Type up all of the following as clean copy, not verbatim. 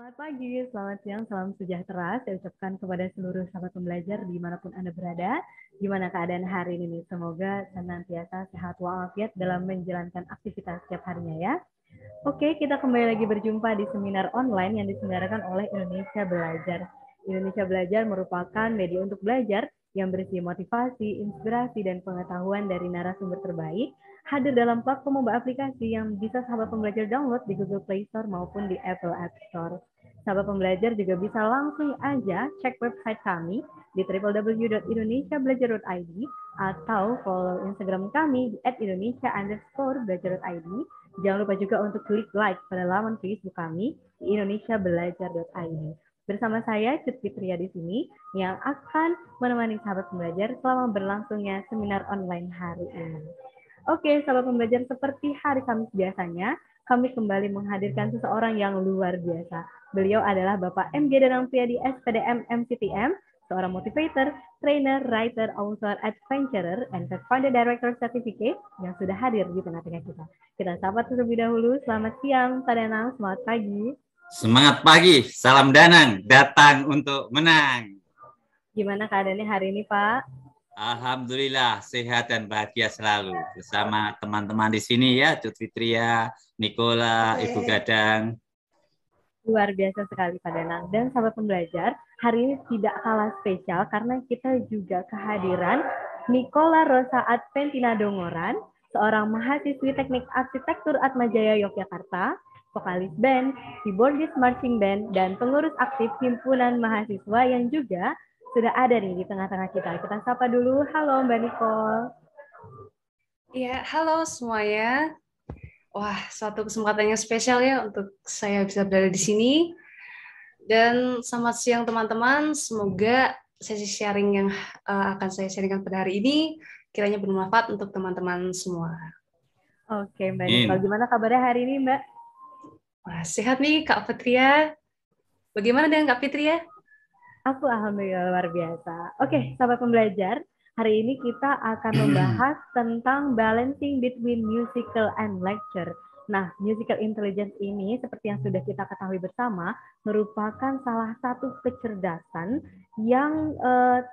Selamat pagi, selamat siang, salam sejahtera. Saya ucapkan kepada seluruh sahabat pembelajar dimanapun Anda berada. Gimana keadaan hari ini? Semoga senantiasa sehat walafiat dalam menjalankan aktivitas setiap harinya ya. Oke, kita kembali lagi berjumpa di seminar online yang diselenggarakan oleh Indonesia Belajar. Indonesia Belajar merupakan media untuk belajar yang berisi motivasi, inspirasi, dan pengetahuan dari narasumber terbaik, hadir dalam platform mobile aplikasi yang bisa sahabat pembelajar download di Google Play Store maupun di Apple App Store. Sahabat pembelajar juga bisa langsung aja cek website kami di www.indonesiabelajar.id atau follow Instagram kami di @indonesia_belajar.id. Jangan lupa juga untuk klik like pada laman Facebook kami di indonesiabelajar.id. Bersama saya, Cut Fitria di sini, yang akan menemani sahabat pembelajar selama berlangsungnya seminar online hari ini. Oke, sahabat pembelajar, seperti hari Kamis biasanya, kami kembali menghadirkan seseorang yang luar biasa. Beliau adalah Bapak MG Danang Priyadi SPDM MCTM, seorang motivator, trainer, writer, author, adventurer, and founder director certificate yang sudah hadir di tengah-tengah kita. Kita sapa terlebih dahulu. Selamat siang, Pak Danang. Selamat pagi. Semangat pagi, salam Danang, datang untuk menang. Gimana keadaannya hari ini, Pak? Alhamdulillah, sehat dan bahagia selalu. Bersama teman-teman di sini ya, Cut Fitria, Nikola, Ibu Gadang. Luar biasa sekali Pak Danang. Dan sahabat pembelajar, hari ini tidak kalah spesial karena kita juga kehadiran Nicola Rosa Adventina Dongoran, seorang mahasiswi teknik arsitektur Atmajaya Yogyakarta, vokalis band, keyboardist marching band, dan pengurus aktif himpunan mahasiswa yang juga sudah ada nih di tengah-tengah kita. Kita sapa dulu. Halo Mbak Nicole. Ya, halo semuanya. Wah, suatu kesempatan yang spesial ya untuk saya bisa berada di sini. Dan selamat siang teman-teman. Semoga sesi sharing yang akan saya sharingkan pada hari ini kiranya bermanfaat untuk teman-teman semua. Oke Mbak Nicole, gimana kabarnya hari ini Mbak? Wah, sehat nih Kak Fitria. Bagaimana dengan Kak Fitria? Aku alhamdulillah luar biasa. Oke, sahabat pembelajar, hari ini kita akan membahas tentang balancing between musical and lecture. Nah, musical intelligence ini seperti yang sudah kita ketahui bersama merupakan salah satu kecerdasan yang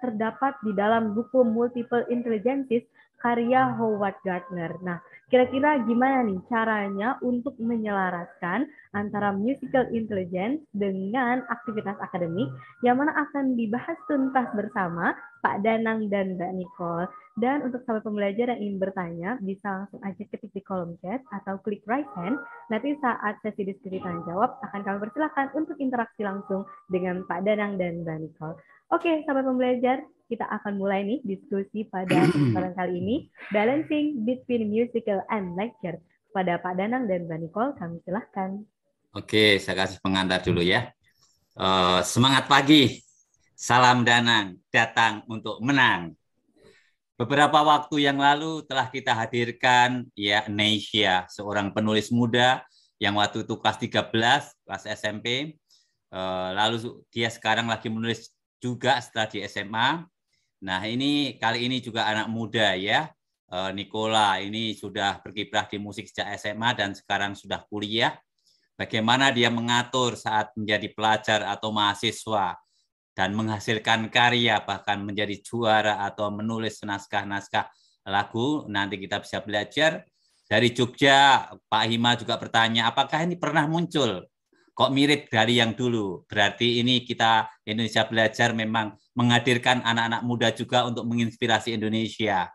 terdapat di dalam buku Multiple Intelligences karya Howard Gardner. Nah, kira-kira gimana nih caranya untuk menyelaraskan antara musical intelligence dengan aktivitas akademik yang mana akan dibahas tuntas bersama Pak Danang dan Mbak Nicole. Dan untuk sahabat pembelajar yang ingin bertanya, bisa langsung aja ketik di kolom chat atau klik raise hand. Nanti saat sesi diskusi tanya jawab, akan kami persilakan untuk interaksi langsung dengan Pak Danang dan Mbak Nicole. Oke, sahabat pembelajar, kita akan mulai nih diskusi pada kesempatan kali ini, balancing between musical and lecture. Pada Pak Danang dan Mbak Nicole, kami silahkan. Oke, saya kasih pengantar dulu ya. Semangat pagi, salam Danang, datang untuk menang. Beberapa waktu yang lalu telah kita hadirkan ya Neisha, seorang penulis muda yang waktu itu kelas 13, kelas SMP. Lalu dia sekarang lagi menulis juga setelah di SMA. Nah, ini kali ini juga anak muda ya. Nicola ini sudah berkiprah di musik sejak SMA dan sekarang sudah kuliah. Bagaimana dia mengatur saat menjadi pelajar atau mahasiswa dan menghasilkan karya, bahkan menjadi juara atau menulis naskah-naskah lagu. Nanti kita bisa belajar. Dari Jogja, Pak Hima juga bertanya, apakah ini pernah muncul? Kok mirip dari yang dulu? Berarti ini kita Indonesia Belajar memang menghadirkan anak-anak muda juga untuk menginspirasi Indonesia.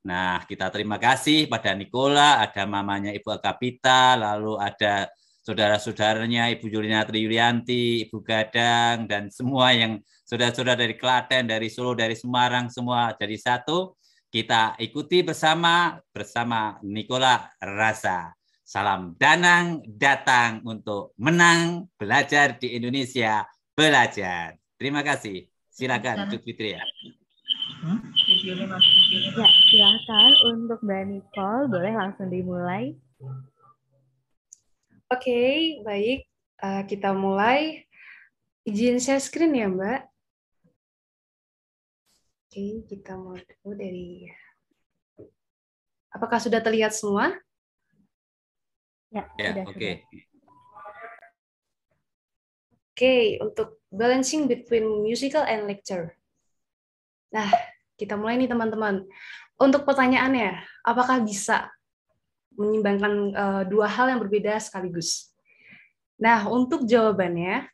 Nah, kita terima kasih pada Nicola, ada mamanya Ibu Agapita, lalu ada saudara-saudaranya, Ibu Julina Triyulianti, Ibu Gadang, dan semua yang saudara-saudara dari Klaten, dari Solo, dari Semarang, semua jadi satu. Kita ikuti bersama Nicola Rasa. Salam Danang, datang untuk menang, belajar di Indonesia, belajar. Terima kasih. Silakan, Cut Fitria. Ya, silakan untuk Mbak Nicole, boleh langsung dimulai. Oke, baik. Kita mulai. Izin share screen ya, Mbak. Oke, kita mulai dulu dari... Apakah sudah terlihat semua? Ya, sudah. Oke. Oke, untuk balancing between musical and lecture. Nah, kita mulai nih teman-teman. Untuk pertanyaannya, apakah bisa menyimbangkan dua hal yang berbeda sekaligus? Nah, untuk jawabannya,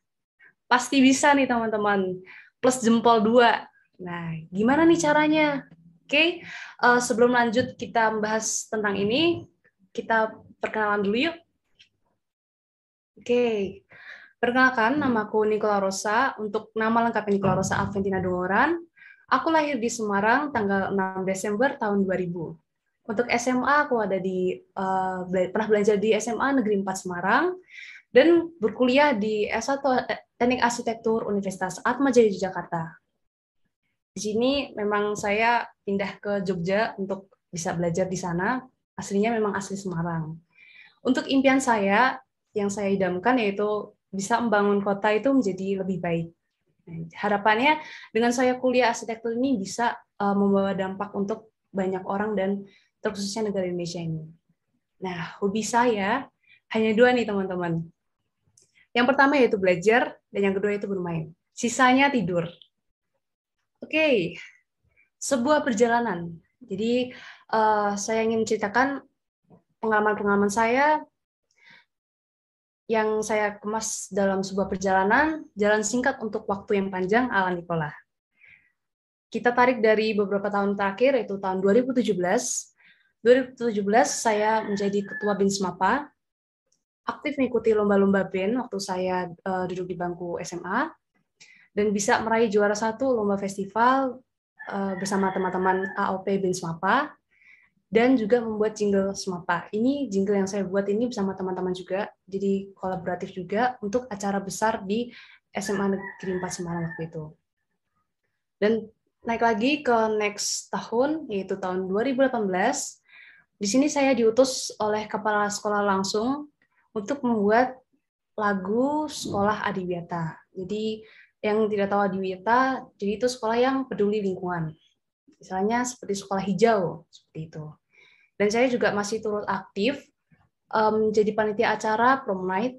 pasti bisa nih teman-teman. Plus jempol 2. Nah, gimana nih caranya? Oke, sebelum lanjut kita membahas tentang ini, kita perkenalan dulu yuk. Oke, perkenalkan namaku Nicola Rosa. Untuk nama lengkapnya Nicola Rosa Aventina Dongoran. Aku lahir di Semarang tanggal 6 Desember tahun 2000. Untuk SMA aku ada pernah belajar di SMA Negeri 4 Semarang dan berkuliah di S1 Teknik Arsitektur Universitas Atmajaya Yogyakarta. Di sini memang saya pindah ke Jogja untuk bisa belajar di sana. Aslinya memang asli Semarang. Untuk impian saya, yang saya idamkan yaitu bisa membangun kota itu menjadi lebih baik. Harapannya dengan saya kuliah arsitektur ini bisa membawa dampak untuk banyak orang dan terkhususnya negara Indonesia ini. Nah, hobi saya hanya 2 nih teman-teman. Yang pertama yaitu belajar, dan yang kedua itu bermain. Sisanya tidur. Oke, sebuah perjalanan. Jadi saya ingin menceritakan pengalaman-pengalaman saya yang saya kemas dalam sebuah perjalanan, jalan singkat untuk waktu yang panjang ala Nicola. Kita tarik dari beberapa tahun terakhir, yaitu tahun 2017. 2017 saya menjadi ketua BIN SMAPA, aktif mengikuti lomba-lomba BIN waktu saya duduk di bangku SMA, dan bisa meraih juara 1 lomba festival bersama teman-teman AOP BIN SMAPA, dan juga membuat jingle SMAPA. Ini jingle yang saya buat ini bersama teman-teman juga, jadi kolaboratif juga untuk acara besar di SMA Negeri 4 Semarang waktu itu. Dan naik lagi ke next tahun, yaitu tahun 2018, di sini saya diutus oleh kepala sekolah langsung untuk membuat lagu Sekolah Adiwiyata. Jadi yang tidak tahu Adiwiyata, jadi itu sekolah yang peduli lingkungan. Misalnya seperti sekolah hijau, seperti itu. Dan saya juga masih turut aktif jadi panitia acara prom night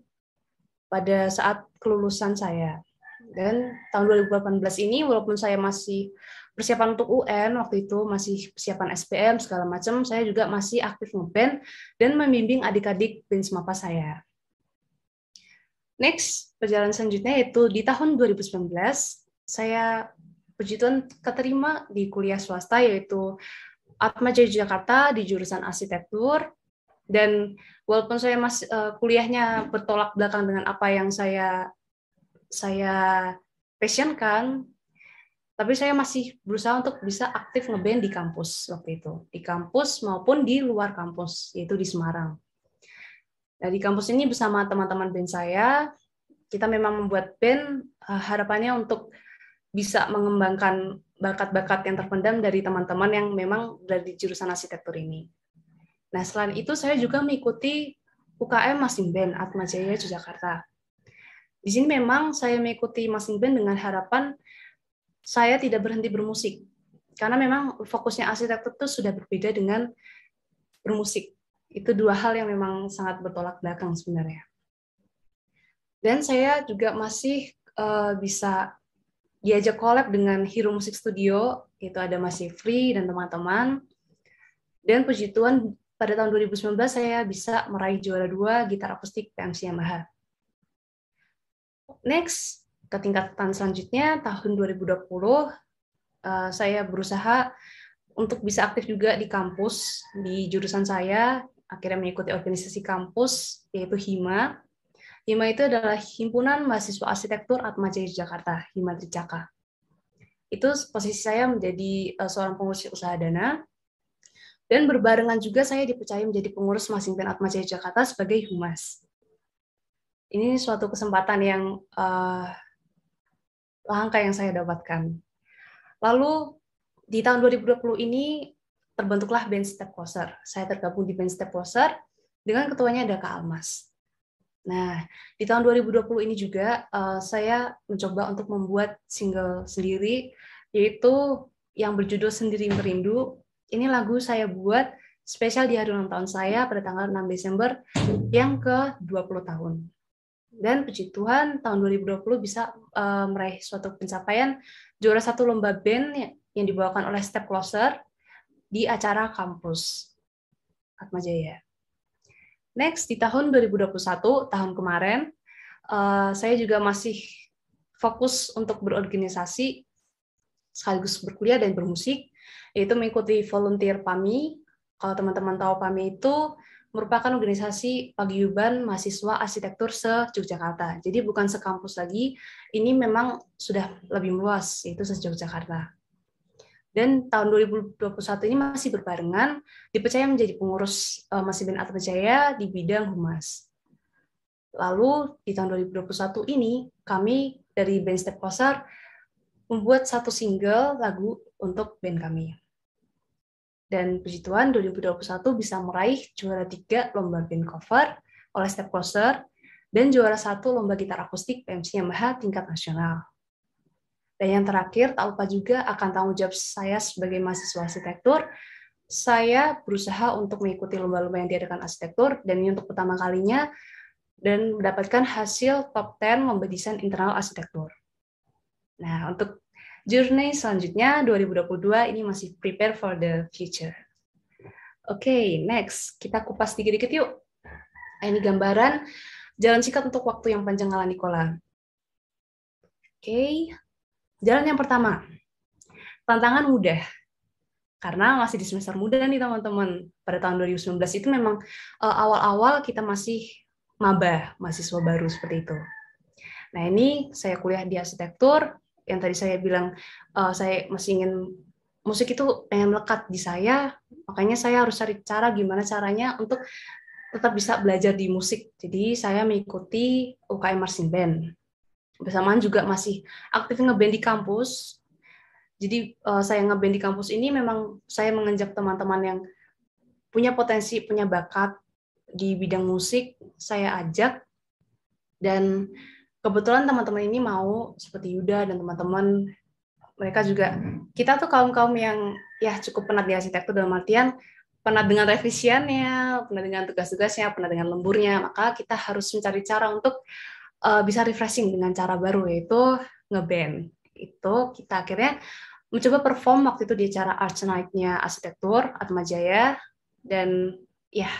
pada saat kelulusan saya. Dan tahun 2018 ini, walaupun saya masih persiapan untuk UN, waktu itu masih persiapan SPM, segala macam, saya juga masih aktif ngeband dan membimbing adik-adik BIN SMAPA saya. Next, perjalanan selanjutnya yaitu di tahun 2019, saya puji Tuhan keterima di kuliah swasta yaitu Atmajaya Yogyakarta di jurusan arsitektur. Dan walaupun saya masih kuliahnya bertolak belakang dengan apa yang saya passionkan, tapi saya masih berusaha untuk bisa aktif ngeband di kampus waktu itu, di kampus maupun di luar kampus, yaitu di Semarang. Nah, di kampus ini bersama teman-teman band saya, kita memang membuat band harapannya untuk bisa mengembangkan bakat-bakat yang terpendam dari teman-teman yang memang dari jurusan arsitektur ini. Nah, selain itu saya juga mengikuti UKM Marching Band Atmajaya Yogyakarta. Di sini memang saya mengikuti marching band dengan harapan saya tidak berhenti bermusik. Karena memang fokusnya arsitektur itu sudah berbeda dengan bermusik. Itu 2 hal yang memang sangat bertolak belakang sebenarnya. Dan saya juga masih bisa diajak collab dengan Hero Music Studio, itu ada Mas Free dan teman-teman. Dan puji Tuhan, pada tahun 2019 saya bisa meraih juara 2 gitar akustik PMC Yamaha. Next, ke tingkatan selanjutnya, tahun 2020, saya berusaha untuk bisa aktif juga di kampus, di jurusan saya, akhirnya mengikuti organisasi kampus, yaitu HIMA. HIMA itu adalah Himpunan Mahasiswa Arsitektur Atmajaya Jakarta, HIMA Tricaka. Itu posisi saya menjadi seorang pengurus usaha dana, dan berbarengan juga saya dipercaya menjadi pengurus Marching Band Atmajaya Jakarta sebagai humas. Ini suatu kesempatan yang langka yang saya dapatkan. Lalu di tahun 2020 ini terbentuklah band Step Closer. Saya tergabung di band Step Closer dengan ketuanya ada Kak Almas. Nah, di tahun 2020 ini juga saya mencoba untuk membuat single sendiri, yaitu yang berjudul Sendiri Merindu. Ini lagu saya buat spesial di hari ulang tahun saya pada tanggal 6 Desember yang ke-20 tahun. Dan puji Tuhan, tahun 2020 bisa meraih suatu pencapaian juara 1 lomba band yang dibawakan oleh Step Closer di acara kampus Atmajaya. Next, di tahun 2021, tahun kemarin, saya juga masih fokus untuk berorganisasi sekaligus berkuliah dan bermusik, yaitu mengikuti volunteer PAMI. Kalau teman-teman tahu PAMI itu merupakan organisasi paguyuban mahasiswa arsitektur se-Yogyakarta. Jadi bukan sekampus lagi, ini memang sudah lebih luas, yaitu se-Yogyakarta. Dan tahun 2021 ini masih berbarengan, dipercaya menjadi pengurus Masiben Atmajaya di bidang humas. Lalu di tahun 2021 ini, kami dari band Step Closer membuat satu single lagu untuk band kami. Dan puji Tuhan 2021 bisa meraih juara 3 lomba band cover oleh Step Closer dan juara 1 lomba gitar akustik PMC Yamaha tingkat nasional. Dan yang terakhir, tak lupa juga akan tanggung jawab saya sebagai mahasiswa arsitektur. Saya berusaha untuk mengikuti lomba-lomba yang diadakan arsitektur, dan ini untuk pertama kalinya, dan mendapatkan hasil top 10 lomba desain internal arsitektur. Nah, untuk journey selanjutnya 2022 ini masih prepare for the future. Oke, next kita kupas dikit-dikit yuk. Ini gambaran jalan singkat untuk waktu yang panjang ala Nikola. Oke, jalan yang pertama, tantangan mudah. Karena masih di semester muda nih teman-teman. Pada tahun 2019 itu memang awal-awal kita masih maba, mahasiswa baru seperti itu. Nah ini saya kuliah di arsitektur. Yang tadi saya bilang saya masih ingin musik itu pengen melekat di saya, makanya saya harus cari cara gimana caranya untuk tetap bisa belajar di musik. Jadi saya mengikuti UKM Marching Band. Bersamaan juga masih aktif ngeband di kampus. Jadi saya ngeband di kampus ini memang saya mengajak teman-teman yang punya potensi, punya bakat di bidang musik, saya ajak, dan kebetulan teman-teman ini mau, seperti Yuda dan teman-teman, mereka juga, kita tuh kaum-kaum yang ya cukup penat di arsitektur dalam artian penat dengan revisiannya, penat dengan tugas-tugasnya, penat dengan lemburnya, maka kita harus mencari cara untuk bisa refreshing dengan cara baru, yaitu ngeband. Itu kita akhirnya mencoba perform waktu itu di acara Arts Night-nya arsitektur Atmajaya, dan ya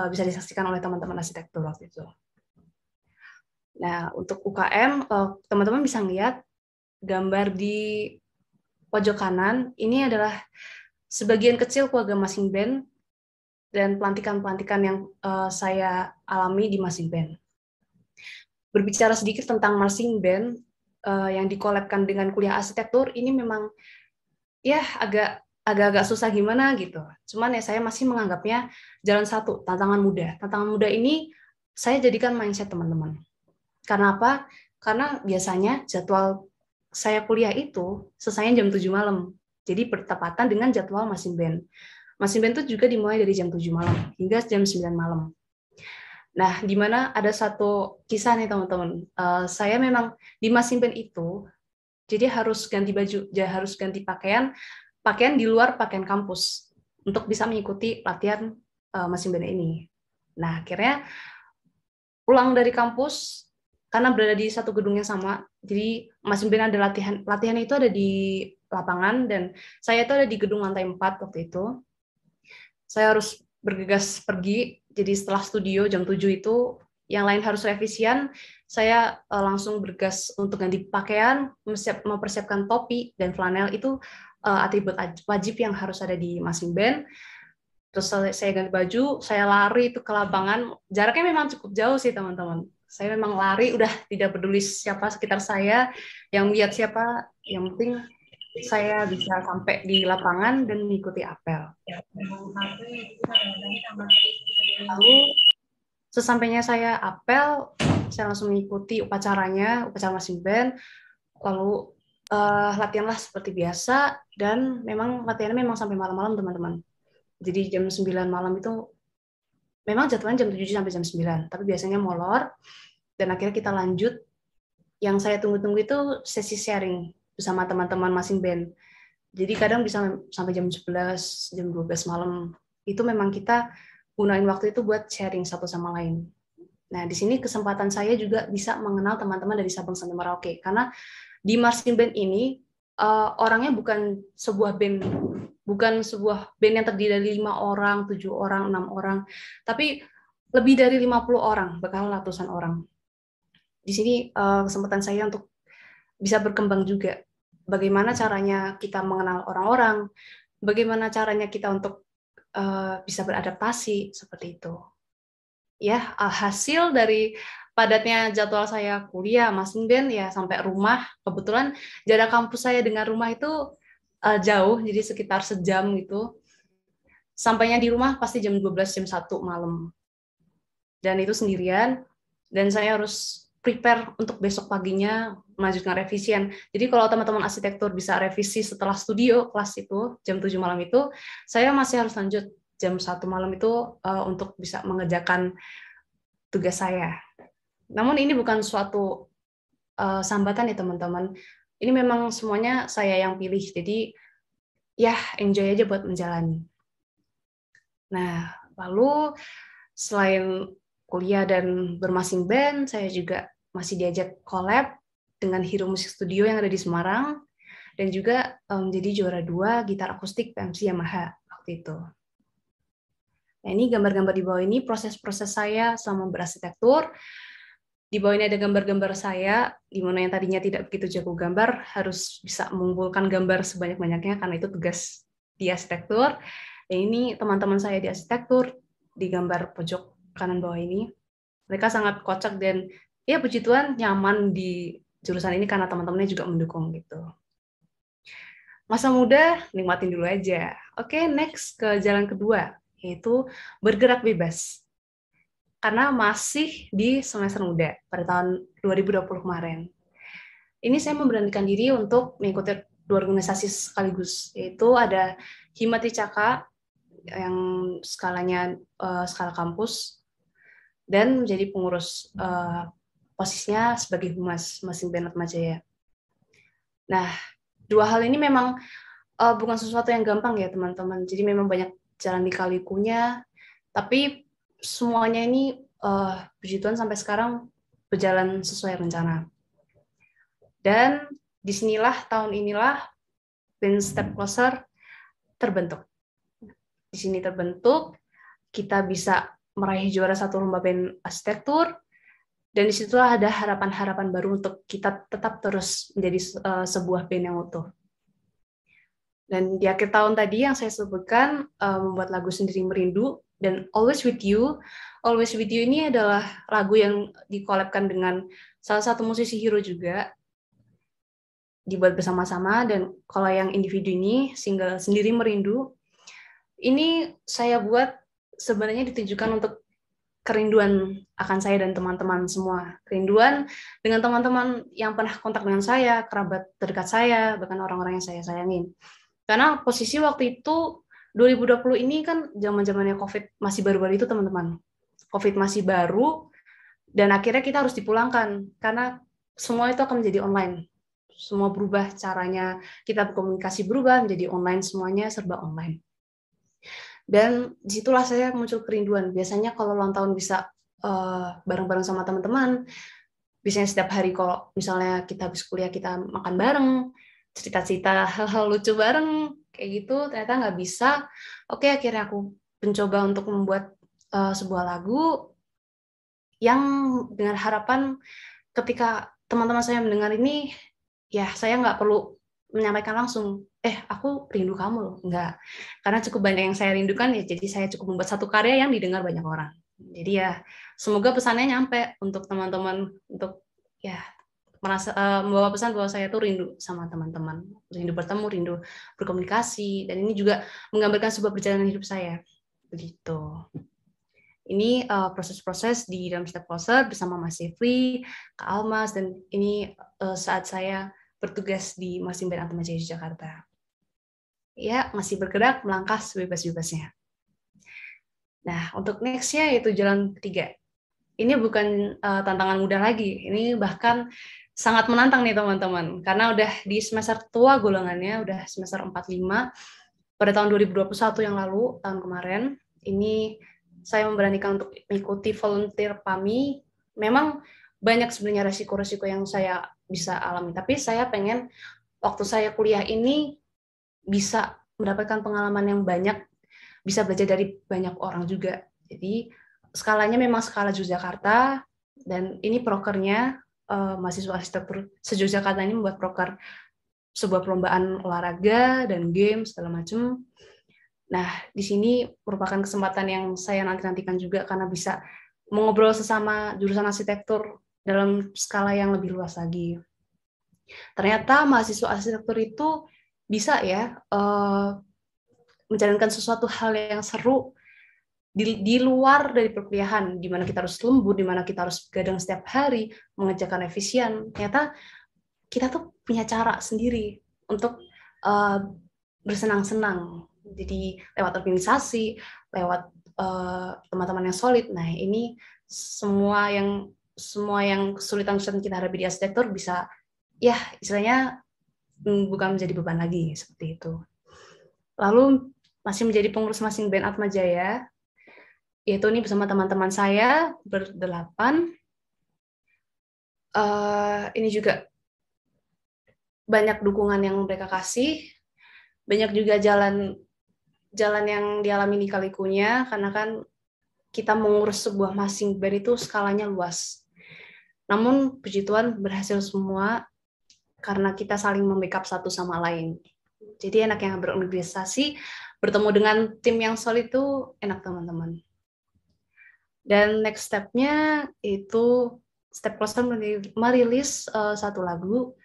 bisa disaksikan oleh teman-teman arsitektur waktu itu. Nah, untuk UKM, teman-teman bisa lihat gambar di pojok kanan, ini adalah sebagian kecil keluarga marching band dan pelantikan-pelantikan yang saya alami di marching band. Berbicara sedikit tentang marching band yang dikolabkan dengan kuliah arsitektur, ini memang ya agak-agak susah gimana gitu. Cuman ya saya masih menganggapnya jalan satu, tantangan mudah. Tantangan mudah ini saya jadikan mindset teman-teman. Karena apa? Karena biasanya jadwal saya kuliah itu selesainya jam 7 malam. Jadi bertepatan dengan jadwal marching band. Marching band itu juga dimulai dari jam 7 malam hingga jam 9 malam. Nah, di mana ada satu kisah nih teman-teman. Saya memang di marching band itu, jadi harus ganti baju, harus ganti pakaian di luar pakaian kampus untuk bisa mengikuti latihan marching band ini. Nah, akhirnya pulang dari kampus, karena berada di satu gedung yang sama, jadi marching band ada latihan itu ada di lapangan, dan saya itu ada di gedung lantai 4 waktu itu. Saya harus bergegas pergi, jadi setelah studio jam 7 itu, yang lain harus revisian, saya langsung bergegas untuk ganti pakaian, mempersiapkan topi dan flanel, itu atribut wajib yang harus ada di marching band. Terus saya ganti baju, saya lari itu ke lapangan, jaraknya memang cukup jauh sih teman-teman. Saya memang lari, udah tidak peduli siapa sekitar saya, yang lihat siapa, yang penting saya bisa sampai di lapangan dan mengikuti apel. Lalu sesampainya saya apel, saya langsung mengikuti upacara marching band, lalu latihanlah seperti biasa, dan memang latihannya memang sampai malam-malam teman-teman. Jadi jam 9 malam itu memang jadwalnya jam 7 sampai jam 9, tapi biasanya molor, dan akhirnya kita lanjut. Yang saya tunggu-tunggu itu sesi sharing bersama teman-teman marching band. Jadi kadang bisa sampai jam 11, jam 12 malam. Itu memang kita gunain waktu itu buat sharing satu sama lain. Nah, di sini kesempatan saya juga bisa mengenal teman-teman dari Sabang sampai Merauke, karena di marching band ini orangnya bukan sebuah band yang terdiri dari 5 orang, 7 orang, 6 orang, tapi lebih dari 50 orang, bahkan ratusan orang. Di sini kesempatan saya untuk bisa berkembang juga. Bagaimana caranya kita mengenal orang-orang, bagaimana caranya kita untuk bisa beradaptasi, seperti itu. Ya, hasil dari padatnya jadwal saya kuliah, marching band, ya sampai rumah. Kebetulan jarak kampus saya dengan rumah itu jauh, jadi sekitar sejam gitu. Sampainya di rumah pasti jam 12, jam 1 malam. Dan itu sendirian, dan saya harus prepare untuk besok paginya melanjutkan revisian. Jadi kalau teman-teman arsitektur bisa revisi setelah studio kelas itu, jam 7 malam itu, saya masih harus lanjut jam 1 malam itu untuk bisa mengerjakan tugas saya. Namun ini bukan suatu sambatan ya teman-teman. Ini memang semuanya saya yang pilih, jadi ya enjoy aja buat menjalani. Nah, lalu selain kuliah dan bermasing band, saya juga masih diajak collab dengan Hero Music Studio yang ada di Semarang, dan juga menjadi juara 2 gitar akustik PMC Yamaha waktu itu. Nah, ini gambar-gambar di bawah ini proses-proses saya selama berarsitektur. Di bawah ini ada gambar-gambar saya, di mana yang tadinya tidak begitu jago gambar, harus bisa mengumpulkan gambar sebanyak-banyaknya, karena itu tugas di arsitektur. Dan ini teman-teman saya di arsitektur, di gambar pojok kanan bawah ini. Mereka sangat kocak dan ya puji Tuhan nyaman di jurusan ini karena teman-temannya juga mendukung gitu. Masa muda, nikmatin dulu aja. Oke, next ke jalan kedua, yaitu bergerak bebas. Karena masih di semester muda pada tahun 2020 kemarin. Ini saya memberanikan diri untuk mengikuti 2 organisasi sekaligus, yaitu ada Himati Caka yang skalanya skala kampus, dan menjadi pengurus posisinya sebagai humas Marching Band Atma Jaya. Nah, 2 hal ini memang bukan sesuatu yang gampang ya teman-teman. Jadi memang banyak jalan di-likunya, tapi semuanya ini puji Tuhan sampai sekarang berjalan sesuai rencana. Dan disinilah tahun inilah band Step Closer terbentuk. Di sini terbentuk, kita bisa meraih juara 1 lomba band arsitektur, dan disitulah ada harapan-harapan baru untuk kita tetap terus menjadi sebuah band yang utuh. Dan di akhir tahun tadi yang saya sebutkan, membuat lagu Sendiri Merindu, dan Always With You. Always With You ini adalah lagu yang dikolabkan dengan salah satu musisi hero juga, dibuat bersama-sama. Dan kalau yang individu ini, single Sendiri Merindu, ini saya buat sebenarnya ditujukan untuk kerinduan akan saya dan teman-teman semua. Kerinduan dengan teman-teman yang pernah kontak dengan saya, kerabat terdekat saya, bahkan orang-orang yang saya sayangin. Karena posisi waktu itu 2020 ini kan zaman-zamannya COVID masih baru-baru itu teman-teman. COVID masih baru, dan akhirnya kita harus dipulangkan karena semua itu akan menjadi online. Semua berubah, caranya kita berkomunikasi berubah menjadi online, semuanya serba online. Dan disitulah saya muncul kerinduan. Biasanya kalau ulang tahun bisa bareng-bareng sama teman-teman, biasanya setiap hari kalau misalnya kita habis kuliah kita makan bareng, cerita-cerita hal-hal lucu bareng, kayak gitu, ternyata nggak bisa. Oke, akhirnya aku mencoba untuk membuat sebuah lagu yang dengan harapan ketika teman-teman saya mendengar ini, ya saya nggak perlu menyampaikan langsung, aku rindu kamu loh, enggak. Karena cukup banyak yang saya rindukan, ya jadi saya cukup membuat satu karya yang didengar banyak orang. Jadi ya, semoga pesannya nyampe untuk teman-teman, untuk ya merasa membawa pesan bahwa saya tuh rindu sama teman-teman, rindu bertemu, rindu berkomunikasi, dan ini juga menggambarkan sebuah perjalanan hidup saya. Begitu. Ini proses-proses di dalam Step Closer bersama Mas Jeffrey, Kak Almas, dan ini saat saya bertugas di Marching Band Atma Jaya Jakarta. Ya, masih bergerak, melangkah sebebas-bebasnya. Nah, untuk next-nya yaitu jalan ketiga. Ini bukan tantangan mudah lagi, ini bahkan sangat menantang nih teman-teman, karena udah di semester tua golongannya, udah semester 45, pada tahun 2021 yang lalu, tahun kemarin, ini saya memberanikan untuk mengikuti volunteer PAMI, memang banyak sebenarnya resiko-resiko yang saya bisa alami. Tapi saya pengen waktu saya kuliah ini bisa mendapatkan pengalaman yang banyak, bisa belajar dari banyak orang juga. Jadi skalanya memang skala Yogyakarta, dan ini prokernya mahasiswa arsitektur se-Yogyakarta ini membuat proker sebuah perlombaan olahraga dan game segala macam. Nah, di sini merupakan kesempatan yang saya nanti-nantikan juga karena bisa mengobrol sesama jurusan arsitektur dalam skala yang lebih luas lagi. Ternyata mahasiswa arsitektur itu bisa ya menjalankan sesuatu hal yang seru di luar dari perkuliahan, di mana kita harus lembur, di mana kita harus begadang setiap hari, mengerjakan efisien. Ternyata kita tuh punya cara sendiri untuk bersenang-senang. Jadi lewat organisasi, lewat teman-teman yang solid. Nah, ini semua yang kesulitan kita hadapi di arsitektur bisa, ya istilahnya bukan menjadi beban lagi, seperti itu. Lalu masih menjadi pengurus masing band Atma Jaya, yaitu ini bersama teman-teman saya berdelapan. Ini juga banyak dukungan yang mereka kasih, banyak juga jalan yang dialami lika-likunya, karena kan kita mengurus sebuah masing band itu skalanya luas. Namun puji Tuhan berhasil semua karena kita saling membackup satu sama lain. Jadi enak yang berorganisasi, bertemu dengan tim yang solid itu enak teman-teman. Dan next step-nya itu Step Closer merilis satu lagu,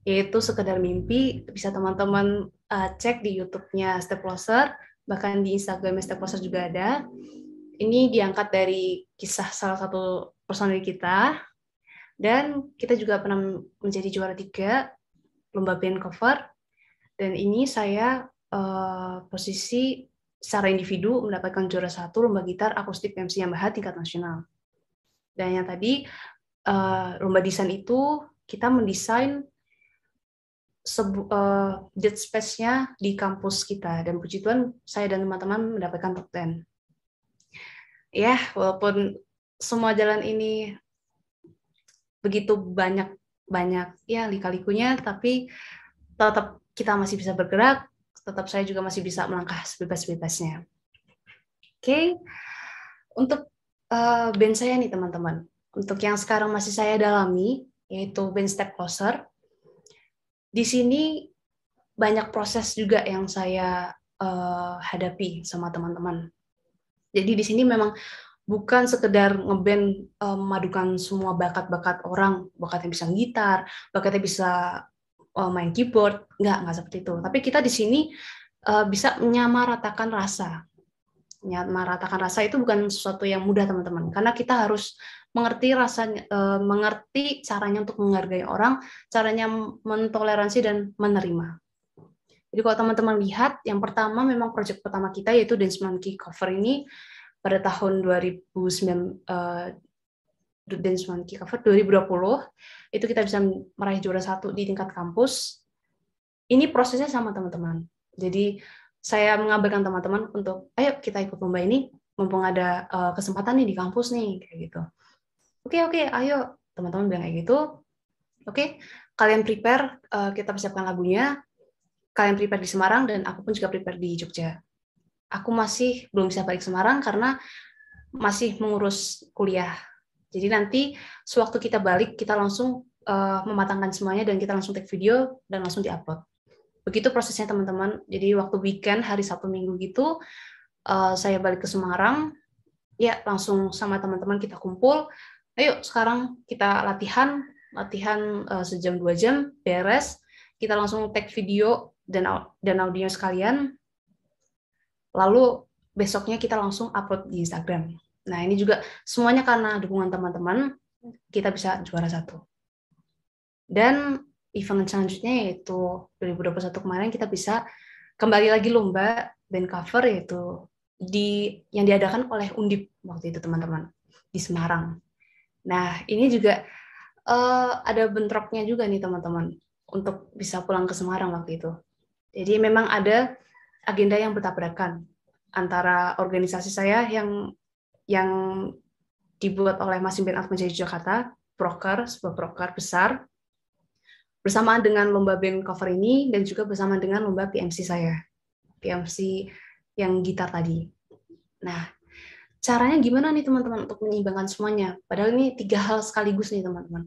yaitu Sekedar Mimpi. Bisa teman-teman cek di YouTube-nya Step Closer, bahkan di Instagram Step Closer juga ada. Ini diangkat dari kisah salah satu personil kita, dan kita juga pernah menjadi juara 3 lomba band cover, dan ini saya posisi secara individu mendapatkan juara 1 lomba gitar akustik MC Yamaha tingkat nasional. Dan yang tadi lomba desain itu kita mendesain jet space-nya di kampus kita, dan puji Tuhan saya dan teman-teman mendapatkan top 10. Ya, walaupun semua jalan ini begitu banyak ya lika-likunya, tapi tetap kita masih bisa bergerak, tetap saya juga masih bisa melangkah sebebas-bebasnya. Oke. Untuk band saya nih teman-teman, untuk yang sekarang masih saya dalami, yaitu band Step Closer, di sini banyak proses juga yang saya hadapi sama teman-teman. Jadi di sini memang bukan sekedar ngeband memadukan semua bakat-bakat orang, bakatnya bisa gitar, bakatnya bisa main keyboard, nggak seperti itu. Tapi kita di sini bisa menyamaratakan rasa. Menyamaratakan rasa itu bukan sesuatu yang mudah teman-teman, karena kita harus mengerti rasanya, mengerti caranya untuk menghargai orang, caranya mentoleransi dan menerima. Jadi kalau teman-teman lihat, yang pertama memang proyek pertama kita yaitu Dance Monkey Cover ini pada tahun 2009, Dance Monkey Cover 2020 itu kita bisa meraih juara 1 di tingkat kampus. Ini prosesnya sama teman-teman. Jadi saya mengabarkan teman-teman untuk ayo kita ikut lomba ini, mumpung ada kesempatan nih di kampus nih, kayak gitu. Oke, ayo teman-teman bilang kayak gitu. Oke, kalian prepare, kita persiapkan lagunya. Kalian prepare di Semarang dan aku pun juga prepare di Jogja. Aku masih belum bisa balik Semarang karena masih mengurus kuliah. Jadi nanti sewaktu kita balik, kita langsung mematangkan semuanya dan kita langsung take video dan langsung diupload. Begitu prosesnya teman-teman. Jadi waktu weekend, hari Sabtu Minggu gitu, saya balik ke Semarang, ya langsung sama teman-teman kita kumpul. Ayo sekarang kita latihan sejam 2 jam, beres. Kita langsung take video dan audio sekalian. Lalu besoknya kita langsung upload di Instagram. Nah, ini juga semuanya karena dukungan teman-teman, kita bisa juara 1. Dan event selanjutnya yaitu 2021 kemarin kita bisa kembali lagi lomba band cover, yaitu yang diadakan oleh Undip waktu itu teman-teman di Semarang. Nah, ini juga ada bentroknya juga nih teman-teman untuk bisa pulang ke Semarang waktu itu. Jadi memang ada agenda yang bertabrakan antara organisasi saya yang yang dibuat oleh Marching Band Atmajaya Jakarta, sebuah proker besar, bersamaan dengan lomba band cover ini, dan juga bersamaan dengan lomba PMC saya, PMC yang gitar tadi. Nah, caranya gimana nih teman-teman untuk menyeimbangkan semuanya? Padahal ini 3 hal sekaligus nih teman-teman.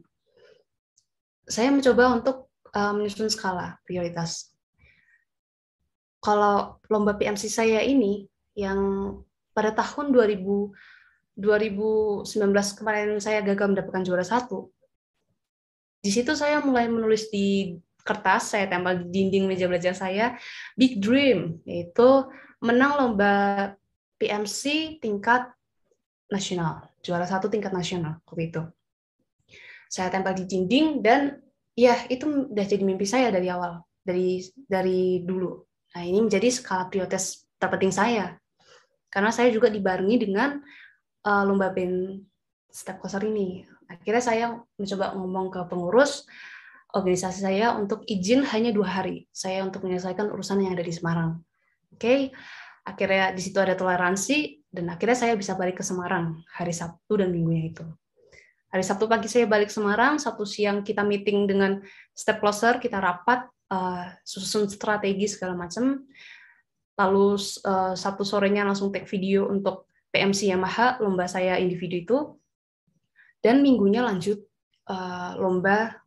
Saya mencoba untuk menyusun skala prioritas. Kalau lomba PMC saya ini, yang pada tahun 2019 kemarin saya gagal mendapatkan juara 1, di situ saya mulai menulis di kertas, saya tempel di dinding meja belajar saya, big dream, yaitu menang lomba PMC tingkat nasional, juara 1 tingkat nasional waktu itu. Saya tempel di dinding dan ya itu udah jadi mimpi saya dari awal, dari dulu. Nah, ini menjadi skala prioritas terpenting saya. Karena saya juga dibarengi dengan lomba band step coaster ini. Akhirnya saya mencoba ngomong ke pengurus organisasi saya untuk izin hanya 2 hari. Saya untuk menyelesaikan urusan yang ada di Semarang. Oke, akhirnya di situ ada toleransi, dan akhirnya saya bisa balik ke Semarang hari Sabtu dan Minggunya itu. Hari Sabtu pagi saya balik Semarang, Sabtu siang kita meeting dengan step closer, kita rapat, susun strategi segala macam. Lalu Sabtu sorenya langsung take video untuk PMC Yamaha, lomba saya individu itu. Dan minggunya lanjut lomba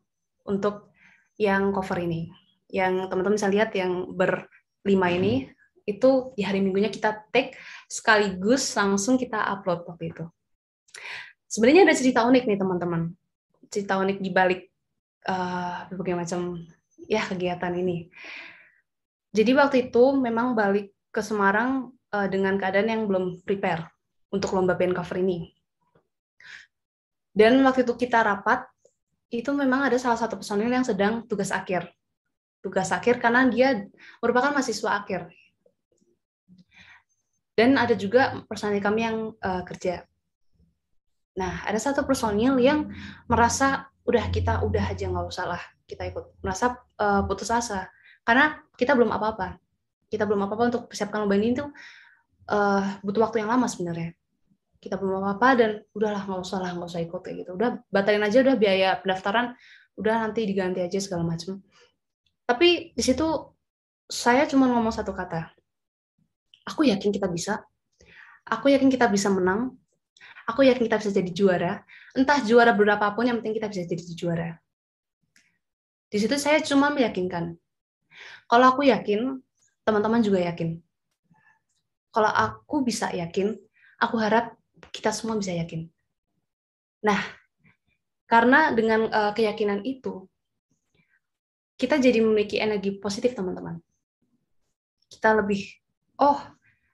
untuk yang cover ini. Yang teman-teman bisa lihat yang berlima ini, itu di hari minggunya kita take sekaligus langsung kita upload waktu itu. Sebenarnya ada cerita unik nih teman-teman. Cerita unik di balik berbagai macam ya kegiatan ini. Jadi waktu itu memang balik ke Semarang dengan keadaan yang belum prepare untuk lomba band cover ini. Dan waktu itu kita rapat, itu memang ada salah satu personil yang sedang tugas akhir. Tugas akhir karena dia merupakan mahasiswa akhir. Dan ada juga personil kami yang kerja. Nah, ada satu personil yang merasa udah aja nggak usah lah kita ikut, merasa putus asa karena kita belum apa-apa untuk persiapkan lomba ini tuh butuh waktu yang lama sebenarnya. Kita belum apa-apa dan udahlah nggak usah ikut kayak gitu, udah batalin aja, udah biaya pendaftaran udah nanti diganti aja segala macam. Tapi di situ saya cuma ngomong satu kata, aku yakin kita bisa menang. Aku yakin kita bisa jadi juara, entah juara berapapun, yang penting kita bisa jadi juara. Di situ saya cuma meyakinkan. Kalau aku yakin, teman-teman juga yakin. Kalau aku bisa yakin, aku harap kita semua bisa yakin. Nah, karena dengan keyakinan itu, kita jadi memiliki energi positif, teman-teman. Kita lebih,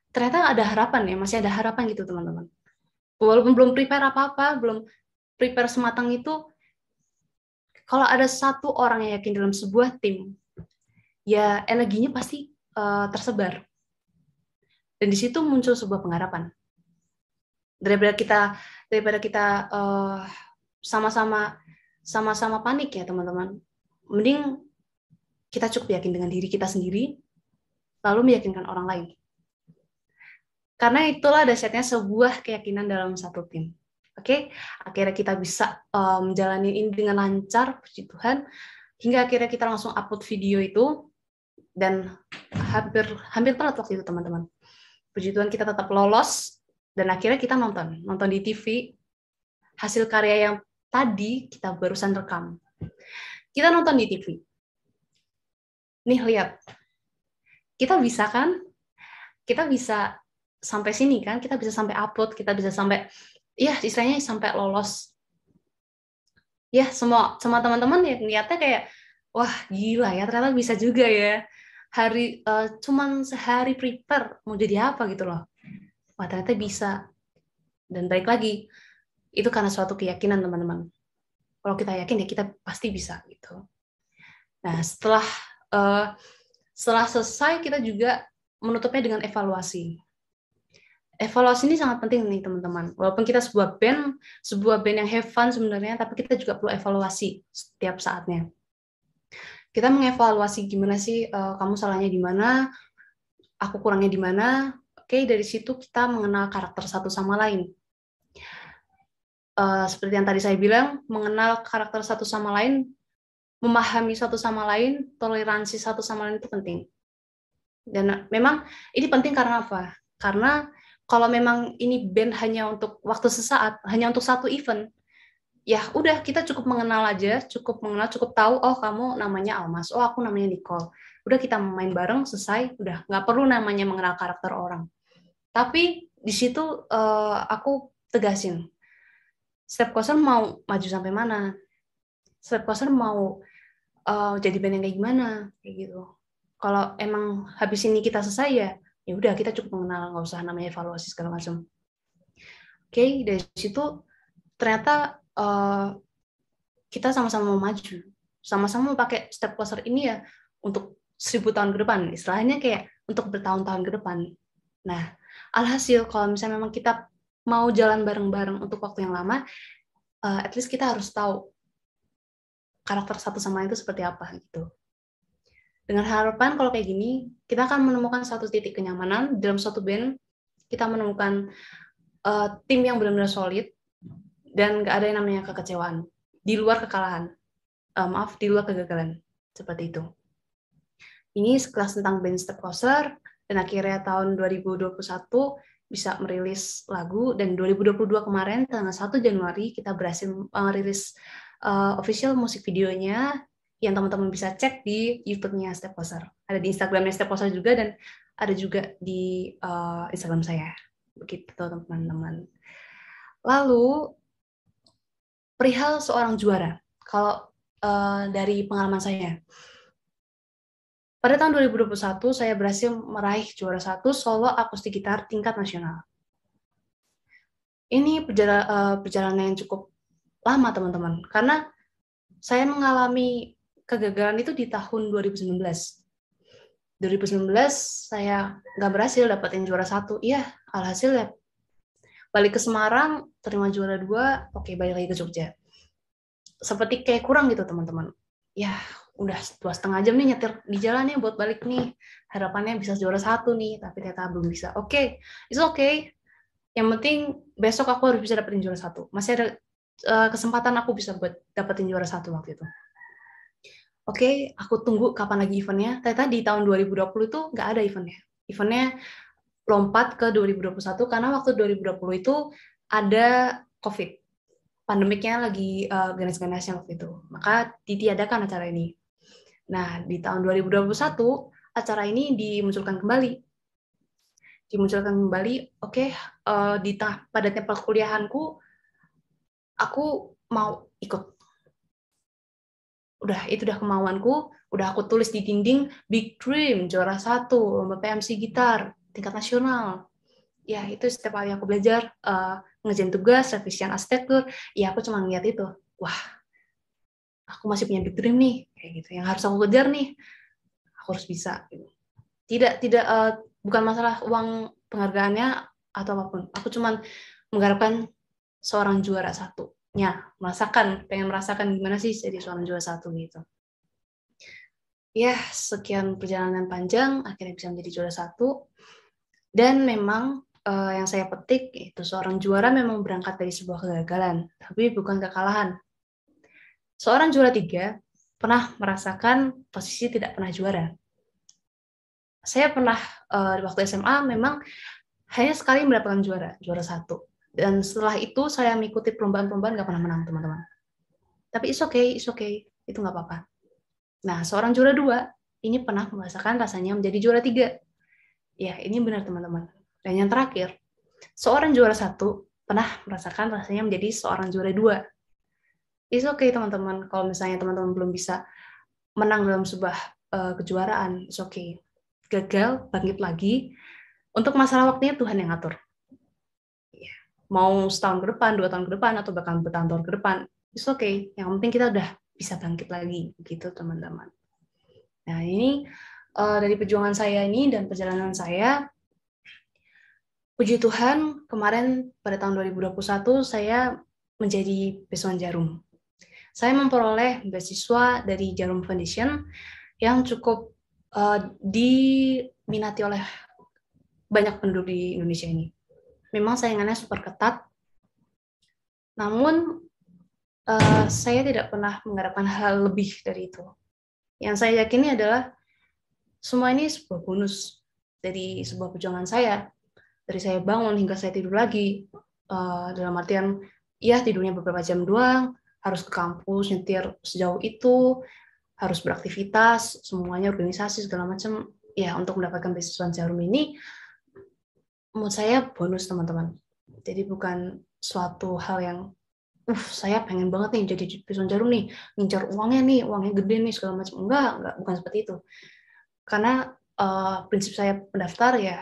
ternyata ada harapan ya, masih ada harapan gitu, teman-teman. Walaupun belum prepare apa-apa, belum prepare sematang itu, kalau ada satu orang yang yakin dalam sebuah tim, ya energinya pasti tersebar. Dan di situ muncul sebuah pengharapan. Daripada kita sama-sama panik ya teman-teman, mending kita cukup yakin dengan diri kita sendiri, lalu meyakinkan orang lain. Karena itulah dasarnya sebuah keyakinan dalam satu tim. Oke, akhirnya kita bisa menjalani ini dengan lancar, puji Tuhan, hingga akhirnya kita langsung upload video itu, dan hampir telat waktu itu teman-teman. Puji Tuhan kita tetap lolos, dan akhirnya kita nonton di TV, hasil karya yang tadi kita barusan rekam. Kita nonton di TV. Nih lihat, kita bisa kan? Kita bisa sampai sini kan, kita bisa sampai upload, kita bisa sampai, ya istilahnya sampai lolos. Ya semua teman-teman ya lihatnya kayak, wah gila ya, ternyata bisa juga ya. Cuman sehari prepare mau jadi apa gitu loh. Wah ternyata bisa. Dan balik lagi, itu karena suatu keyakinan teman-teman. Kalau kita yakin ya kita pasti bisa gitu. Nah setelah selesai kita juga menutupnya dengan evaluasi. Evaluasi ini sangat penting nih teman-teman. Walaupun kita sebuah band yang have fun sebenarnya, tapi kita juga perlu evaluasi setiap saatnya. Kita mengevaluasi gimana sih kamu salahnya di mana, aku kurangnya di mana. Oke, dari situ kita mengenal karakter satu sama lain. seperti yang tadi saya bilang, mengenal karakter satu sama lain, memahami satu sama lain, toleransi satu sama lain itu penting. Dan memang ini penting karena apa? Karena kalau memang ini band hanya untuk waktu sesaat, hanya untuk satu event, ya udah kita cukup mengenal aja, cukup mengenal, cukup tahu, oh kamu namanya Almas, oh aku namanya Nicole. Udah kita main bareng, selesai, udah nggak perlu namanya mengenal karakter orang. Tapi di situ aku tegasin, Step Coaster mau maju sampai mana? Step Coaster mau jadi band yang kayak gimana? Kayak gitu. Kalau emang habis ini kita selesai ya udah kita cukup mengenal, nggak usah namanya evaluasi segala macam. Oke, dari situ ternyata kita sama-sama mau maju, sama-sama mau pakai Step Coaster ini ya untuk 1000 tahun ke depan, istilahnya kayak untuk bertahun-tahun ke depan. Nah, alhasil kalau misalnya memang kita mau jalan bareng-bareng untuk waktu yang lama, at least kita harus tahu karakter satu sama lain itu seperti apa gitu. Dengan harapan kalau kayak gini, kita akan menemukan satu titik kenyamanan dalam suatu band, kita menemukan tim yang benar-benar solid, dan nggak ada yang namanya kekecewaan. Di luar kekalahan. Di luar kegagalan. Seperti itu. Ini sekelas tentang band Step Coaster, dan akhirnya tahun 2021 bisa merilis lagu, dan 2022 kemarin, tanggal 1 Januari, kita berhasil merilis official musik videonya, yang teman-teman bisa cek di YouTube-nya Step Coaster. Ada di Instagram-nya Step Coaster juga, dan ada juga di Instagram saya. Begitu teman-teman. Lalu, perihal seorang juara. Kalau dari pengalaman saya, pada tahun 2021 saya berhasil meraih juara 1 solo akustik gitar tingkat nasional. Ini perjalanan yang cukup lama teman-teman, karena saya mengalami kegagalan itu di tahun 2019. 2019 saya nggak berhasil dapetin juara 1. Iya, alhasil ya balik ke Semarang, terima juara 2, oke balik lagi ke Jogja. Seperti kayak kurang gitu teman-teman. Ya udah 2,5 jam nih nyetir di jalan nih buat balik nih. Harapannya bisa juara 1 nih, tapi ternyata belum bisa. Oke, it's okay. Yang penting besok aku harus bisa dapetin juara 1. Masih ada kesempatan aku bisa buat dapetin juara 1 waktu itu. Oke, aku tunggu kapan lagi eventnya. Ternyata di tahun 2020 itu nggak ada eventnya. Eventnya lompat ke 2021 karena waktu 2020 itu ada COVID. Pandemiknya lagi ganas-ganasnya waktu itu. Maka ditiadakan acara ini. Nah, di tahun 2021, acara ini dimunculkan kembali. Oke, di tengah padatnya perkuliahanku, aku mau ikut. Itu udah kemauanku, udah aku tulis di dinding, Big Dream, juara 1, lomba PMC gitar, tingkat nasional. Ya, itu setiap kali aku belajar, ngerjain tugas, revisian arsitektur, ya aku cuma ngeliat itu. Wah, aku masih punya Big Dream nih, kayak gitu. Yang harus aku kejar nih, aku harus bisa. Bukan masalah uang penghargaannya atau apapun. Aku cuma mengharapkan seorang juara 1. Pengen merasakan gimana sih jadi seorang juara 1 gitu. Ya, sekian perjalanan panjang, akhirnya bisa menjadi juara 1. Dan memang yang saya petik, itu seorang juara memang berangkat dari sebuah kegagalan, tapi bukan kekalahan. Seorang juara 3 pernah merasakan posisi tidak pernah juara. Saya pernah, waktu SMA memang hanya sekali mendapatkan juara 1. Dan setelah itu saya mengikuti perlombaan-perlombaan nggak pernah menang, teman-teman. Tapi it's okay, itu nggak apa-apa. Nah, seorang juara 2 ini pernah merasakan rasanya menjadi juara 3. Ya, ini benar teman-teman. Dan yang terakhir, seorang juara 1 pernah merasakan rasanya menjadi seorang juara 2. It's okay teman-teman, kalau misalnya teman-teman belum bisa menang dalam sebuah kejuaraan, it's okay. Gagal, bangkit lagi. Untuk masalah waktunya Tuhan yang ngatur. Mau setahun ke depan, 2 tahun ke depan, atau bahkan bertahun-tahun ke depan, it's okay. Yang penting kita udah bisa bangkit lagi, gitu teman-teman. Nah, ini dari perjuangan saya ini dan perjalanan saya, puji Tuhan, kemarin pada tahun 2021, saya menjadi beasiswa Jarum. Saya memperoleh beasiswa dari Jarum Foundation yang cukup diminati oleh banyak penduduk di Indonesia ini. Memang saingannya super ketat, Namun saya tidak pernah mengharapkan hal lebih dari itu. Yang saya yakini adalah semua ini sebuah bonus dari sebuah perjuangan saya. Dari saya bangun hingga saya tidur lagi. Dalam artian, ya tidurnya beberapa jam doang, harus ke kampus, nyetir sejauh itu, harus beraktivitas, semuanya organisasi, segala macam. Ya, untuk mendapatkan beasiswa Jarum ini, menurut saya bonus, teman-teman. Jadi bukan suatu hal yang saya pengen banget nih jadi beasiswa Jarum nih, ngincar uangnya gede nih, segala macam. Enggak, bukan seperti itu. Karena prinsip saya pendaftar ya,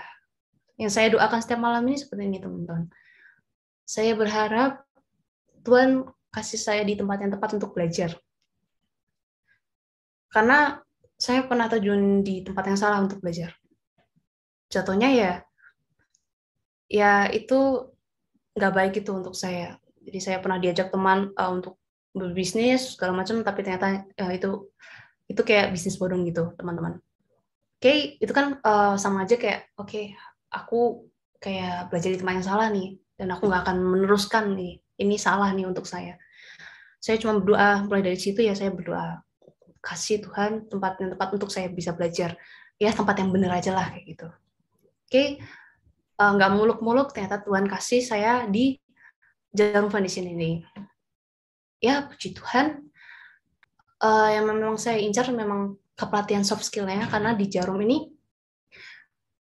yang saya doakan setiap malam ini seperti ini, teman-teman. Saya berharap Tuhan kasih saya di tempat yang tepat untuk belajar. Karena saya pernah terjun di tempat yang salah untuk belajar. Jatuhnya ya itu nggak baik itu untuk saya. Jadi saya pernah diajak teman untuk berbisnis segala macam, tapi ternyata itu kayak bisnis bodong gitu, teman-teman. Oke, itu kan sama aja kayak aku kayak belajar di tempat yang salah nih, dan aku nggak akan meneruskan nih, ini salah nih untuk saya. Saya cuma berdoa, mulai dari situ ya saya berdoa, kasih Tuhan tempat yang tepat untuk saya bisa belajar. Ya tempat yang benar aja lah kayak gitu. Oke, nggak muluk-muluk, ternyata Tuhan kasih saya di Jarum Foundation ini. Ya puji Tuhan, yang memang saya incar memang kepelatihan soft skill-nya, karena di Jarum ini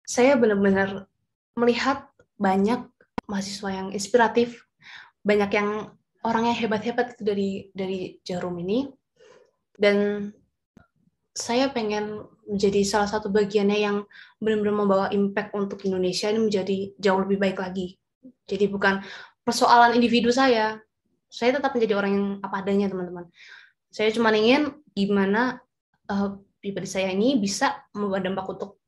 saya benar-benar melihat banyak mahasiswa yang inspiratif, banyak yang orang yang hebat-hebat itu dari Jarum ini, dan saya pengen menjadi salah satu bagiannya yang benar-benar membawa impact untuk Indonesia ini menjadi jauh lebih baik lagi. Jadi bukan persoalan individu saya tetap menjadi orang yang apa adanya, teman-teman. Saya cuma ingin gimana pribadi saya ini bisa membawa dampak untuk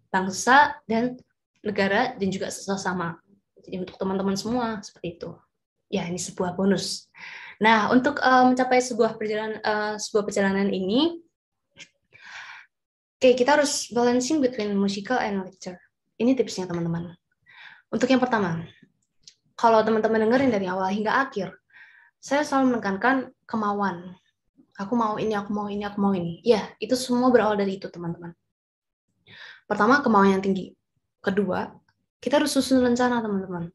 bangsa dan negara dan juga sesama. Jadi untuk teman-teman semua seperti itu. Ya, ini sebuah bonus. Nah, untuk mencapai sebuah perjalanan ini, kita harus balancing between musical and lecture. Ini tipsnya, teman-teman. Untuk yang pertama, kalau teman-teman dengerin dari awal hingga akhir, saya selalu menekankan kemauan. Aku mau ini, aku mau ini, aku mau ini. Ya, itu semua berawal dari itu, teman-teman. Pertama, kemauan yang tinggi. Kedua, kita harus susun rencana, teman-teman.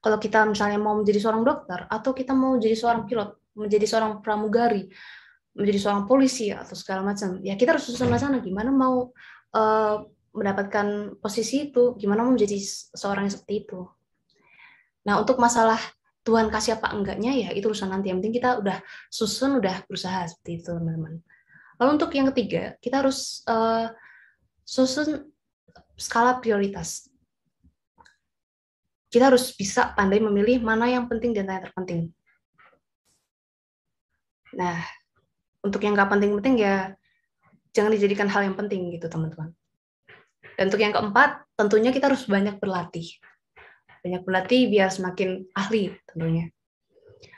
Kalau kita misalnya mau menjadi seorang dokter, atau kita mau jadi seorang pilot, menjadi seorang pramugari, menjadi seorang polisi atau segala macam, ya kita harus susun rencana gimana mau mendapatkan posisi itu, gimana mau menjadi seorang yang seperti itu. Nah, untuk masalah Tuhan kasih apa enggaknya, ya itu urusan nanti. Yang penting kita udah susun, udah berusaha seperti itu, teman-teman. Lalu untuk yang ketiga, kita harus susun skala prioritas. Kita harus bisa pandai memilih mana yang penting dan yang terpenting. Nah, untuk yang nggak penting-penting ya jangan dijadikan hal yang penting gitu, teman-teman. Dan untuk yang keempat, tentunya kita harus banyak berlatih. Banyak berlatih biar semakin ahli tentunya.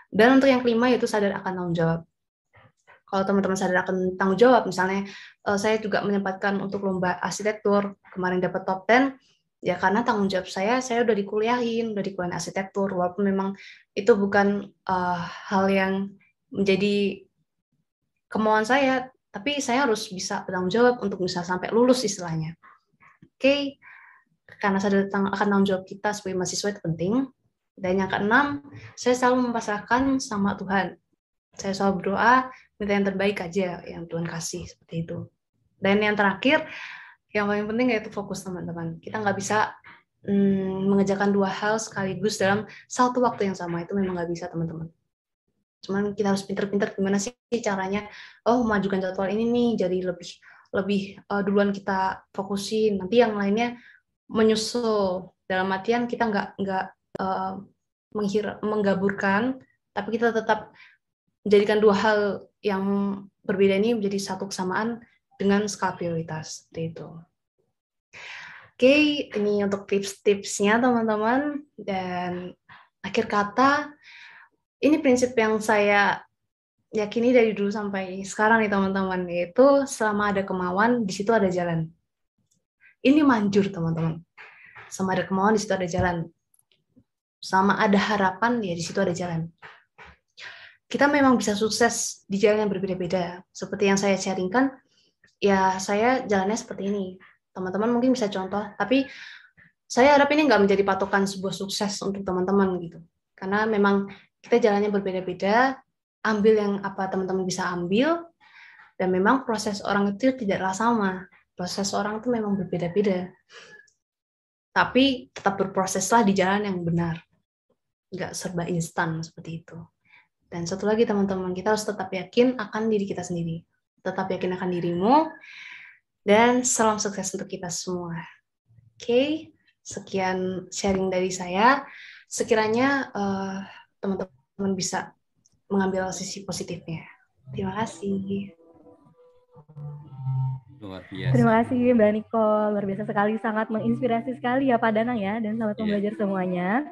Dan untuk yang kelima yaitu sadar akan tanggung jawab. Kalau teman-teman sadar akan tanggung jawab, misalnya saya juga menyempatkan untuk lomba arsitektur, kemarin dapat top 10, ya karena tanggung jawab saya udah dikuliahin arsitektur, walaupun memang itu bukan hal yang menjadi kemauan saya, tapi saya harus bisa bertanggung jawab untuk bisa sampai lulus istilahnya. Oke, karena sadar akan tanggung jawab kita sebagai mahasiswa itu penting. Dan yang keenam, saya selalu memasrahkan sama Tuhan. Saya selalu berdoa, minta yang terbaik aja yang Tuhan kasih, seperti itu. Dan yang terakhir, yang paling penting yaitu fokus, teman-teman. Kita nggak bisa mengerjakan dua hal sekaligus dalam satu waktu yang sama. Itu memang nggak bisa, teman-teman. Cuman kita harus pinter-pinter gimana sih caranya, memajukan jadwal ini nih, jadi lebih duluan kita fokusin, nanti yang lainnya menyusul. Dalam artian kita nggak menggaburkan, tapi kita tetap menjadikan dua hal yang berbeda ini menjadi satu kesamaan dengan skala prioritas, seperti itu. Oke, ini untuk tips-tipsnya, teman-teman. Dan akhir kata, ini prinsip yang saya yakini dari dulu sampai sekarang nih, teman-teman, yaitu selama ada kemauan, di situ ada jalan. Ini manjur, teman-teman. Selama ada kemauan, di situ ada jalan. Selama ada harapan, ya di situ ada jalan. Kita memang bisa sukses di jalan yang berbeda-beda. Seperti yang saya sharingkan, ya saya jalannya seperti ini. Teman-teman mungkin bisa contoh, tapi saya harap ini nggak menjadi patokan sebuah sukses untuk teman-teman gitu. Karena memang kita jalannya berbeda-beda, ambil yang apa teman-teman bisa ambil, dan memang proses orang itu tidaklah sama. Proses orang itu memang berbeda-beda. Tapi tetap berproseslah di jalan yang benar. Nggak serba instan seperti itu. Dan satu lagi teman-teman, kita harus tetap yakin akan diri kita sendiri. Tetap yakin akan dirimu, dan salam sukses untuk kita semua. Oke, sekian sharing dari saya. Sekiranya teman-teman bisa mengambil sisi positifnya. Terima kasih. Luar biasa. Terima kasih Mbak Nicole, luar biasa sekali, sangat menginspirasi sekali ya Pak Danang ya, dan sahabat pembelajar semuanya.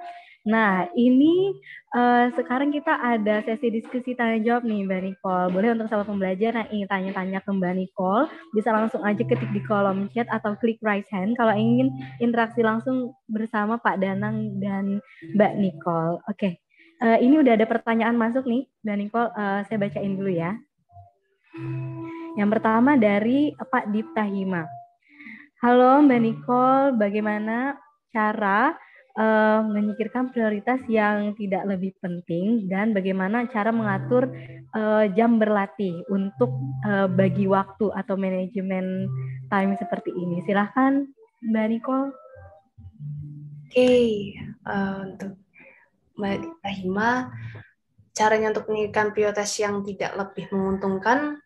Nah ini sekarang kita ada sesi diskusi tanya jawab nih Mbak Nicole. Boleh untuk sahabat pembelajar yang ingin tanya-tanya ke Mbak Nicole, bisa langsung aja ketik di kolom chat atau klik raise hand kalau ingin interaksi langsung bersama Pak Danang dan Mbak Nicole. Oke, ini udah ada pertanyaan masuk nih Mbak Nicole, saya bacain dulu ya. Yang pertama dari Pak Dipta Hima. Halo Mbak Nicole, bagaimana cara menyingkirkan prioritas yang tidak lebih penting dan bagaimana cara mengatur jam berlatih untuk bagi waktu atau manajemen time seperti ini? Silahkan Mbak Nicole. Oke, untuk Mbak Dipta Hima, caranya untuk menyingkirkan prioritas yang tidak lebih menguntungkan,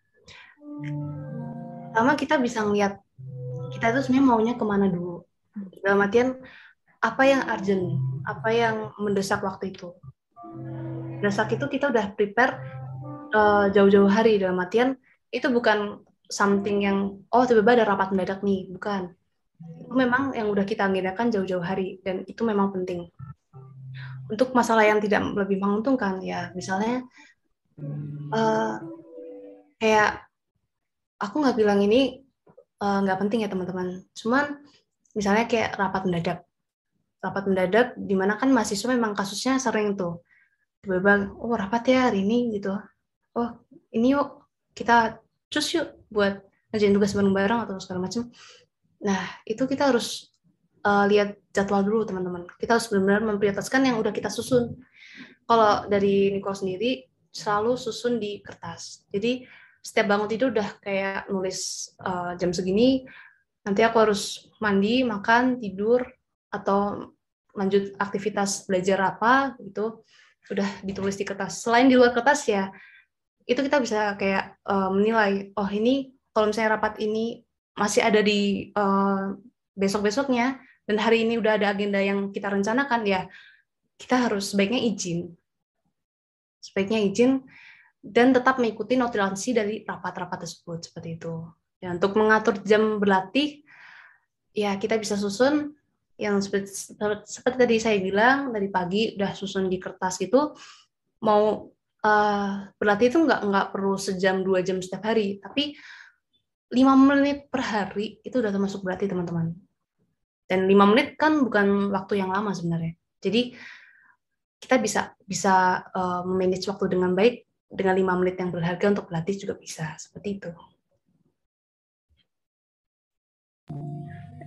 pertama kita bisa ngeliat kita itu sebenarnya maunya kemana dulu. Dalam artian apa yang urgent, apa yang mendesak waktu itu. Mendesak itu kita udah prepare jauh-jauh hari. Dalam artian itu bukan something yang tiba-tiba ada rapat mendadak nih, bukan. Itu memang yang udah kita agendakan jauh-jauh hari dan itu memang penting. Untuk masalah yang tidak lebih menguntungkan ya misalnya kayak aku nggak bilang ini nggak penting ya teman-teman. Cuman misalnya kayak rapat mendadak di mana kan mahasiswa memang kasusnya sering tuh tiba-tiba rapat ya hari ini gitu. Ini yuk kita cus yuk buat ngerjain tugas bareng-bareng atau segala macam. Nah itu kita harus lihat jadwal dulu teman-teman. Kita harus benar-benar memprioritaskan yang udah kita susun. Kalau dari Nicole sendiri selalu susun di kertas. Jadi setiap bangun tidur udah kayak nulis jam segini, nanti aku harus mandi, makan, tidur, atau lanjut aktivitas belajar apa, gitu, udah ditulis di kertas. Selain di luar kertas ya, itu kita bisa kayak menilai, ini kalau misalnya rapat ini masih ada di besok-besoknya, dan hari ini udah ada agenda yang kita rencanakan, ya kita harus sebaiknya izin. Dan tetap mengikuti notifikasi dari rapat-rapat tersebut seperti itu. Ya, untuk mengatur jam berlatih, ya kita bisa susun yang seperti tadi saya bilang dari pagi udah susun di kertas gitu. Mau berlatih itu nggak perlu sejam 2 jam setiap hari, tapi 5 menit per hari itu udah termasuk berlatih teman-teman. Dan 5 menit kan bukan waktu yang lama sebenarnya. Jadi kita bisa memanage waktu dengan baik. Dengan 5 menit yang berharga untuk berlatih juga bisa. Seperti itu.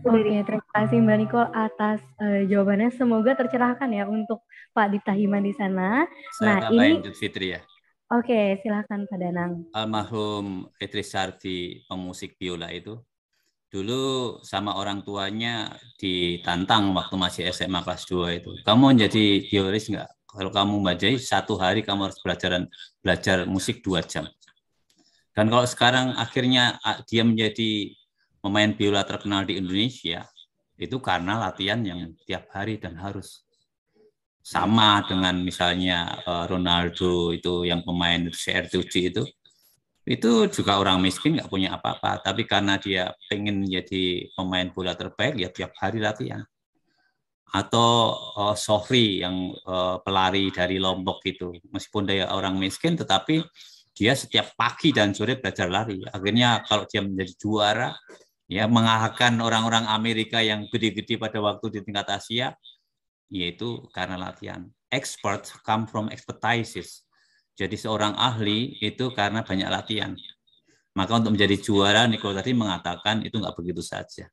Oke, terima kasih Mbak Nicole atas jawabannya. Semoga tercerahkan ya untuk Pak Dipta Hima di sana. Saya tambahin Fitri ya. Oke, silakan Pak Danang. Almarhum Idris Sardi, pemusik biola itu, dulu sama orang tuanya ditantang waktu masih SMA kelas 2 itu. Kamu menjadi biolis nggak? Kalau kamu bajai 1 hari kamu harus belajar musik 2 jam. Dan kalau sekarang akhirnya dia menjadi pemain biola terkenal di Indonesia, itu karena latihan yang tiap hari dan harus. Sama dengan misalnya Ronaldo itu yang pemain CR7 itu juga orang miskin nggak punya apa-apa, tapi karena dia pengen menjadi pemain bola terbaik ya tiap hari latihan. Atau Sohri yang pelari dari Lombok itu, meskipun dia orang miskin tetapi dia setiap pagi dan sore belajar lari. Akhirnya kalau dia menjadi juara ya mengalahkan orang-orang Amerika yang gede-gede pada waktu di tingkat Asia, yaitu karena latihan. Expert come from expertises. Jadi seorang ahli itu karena banyak latihan. Maka untuk menjadi juara, Nicola tadi mengatakan itu nggak begitu saja.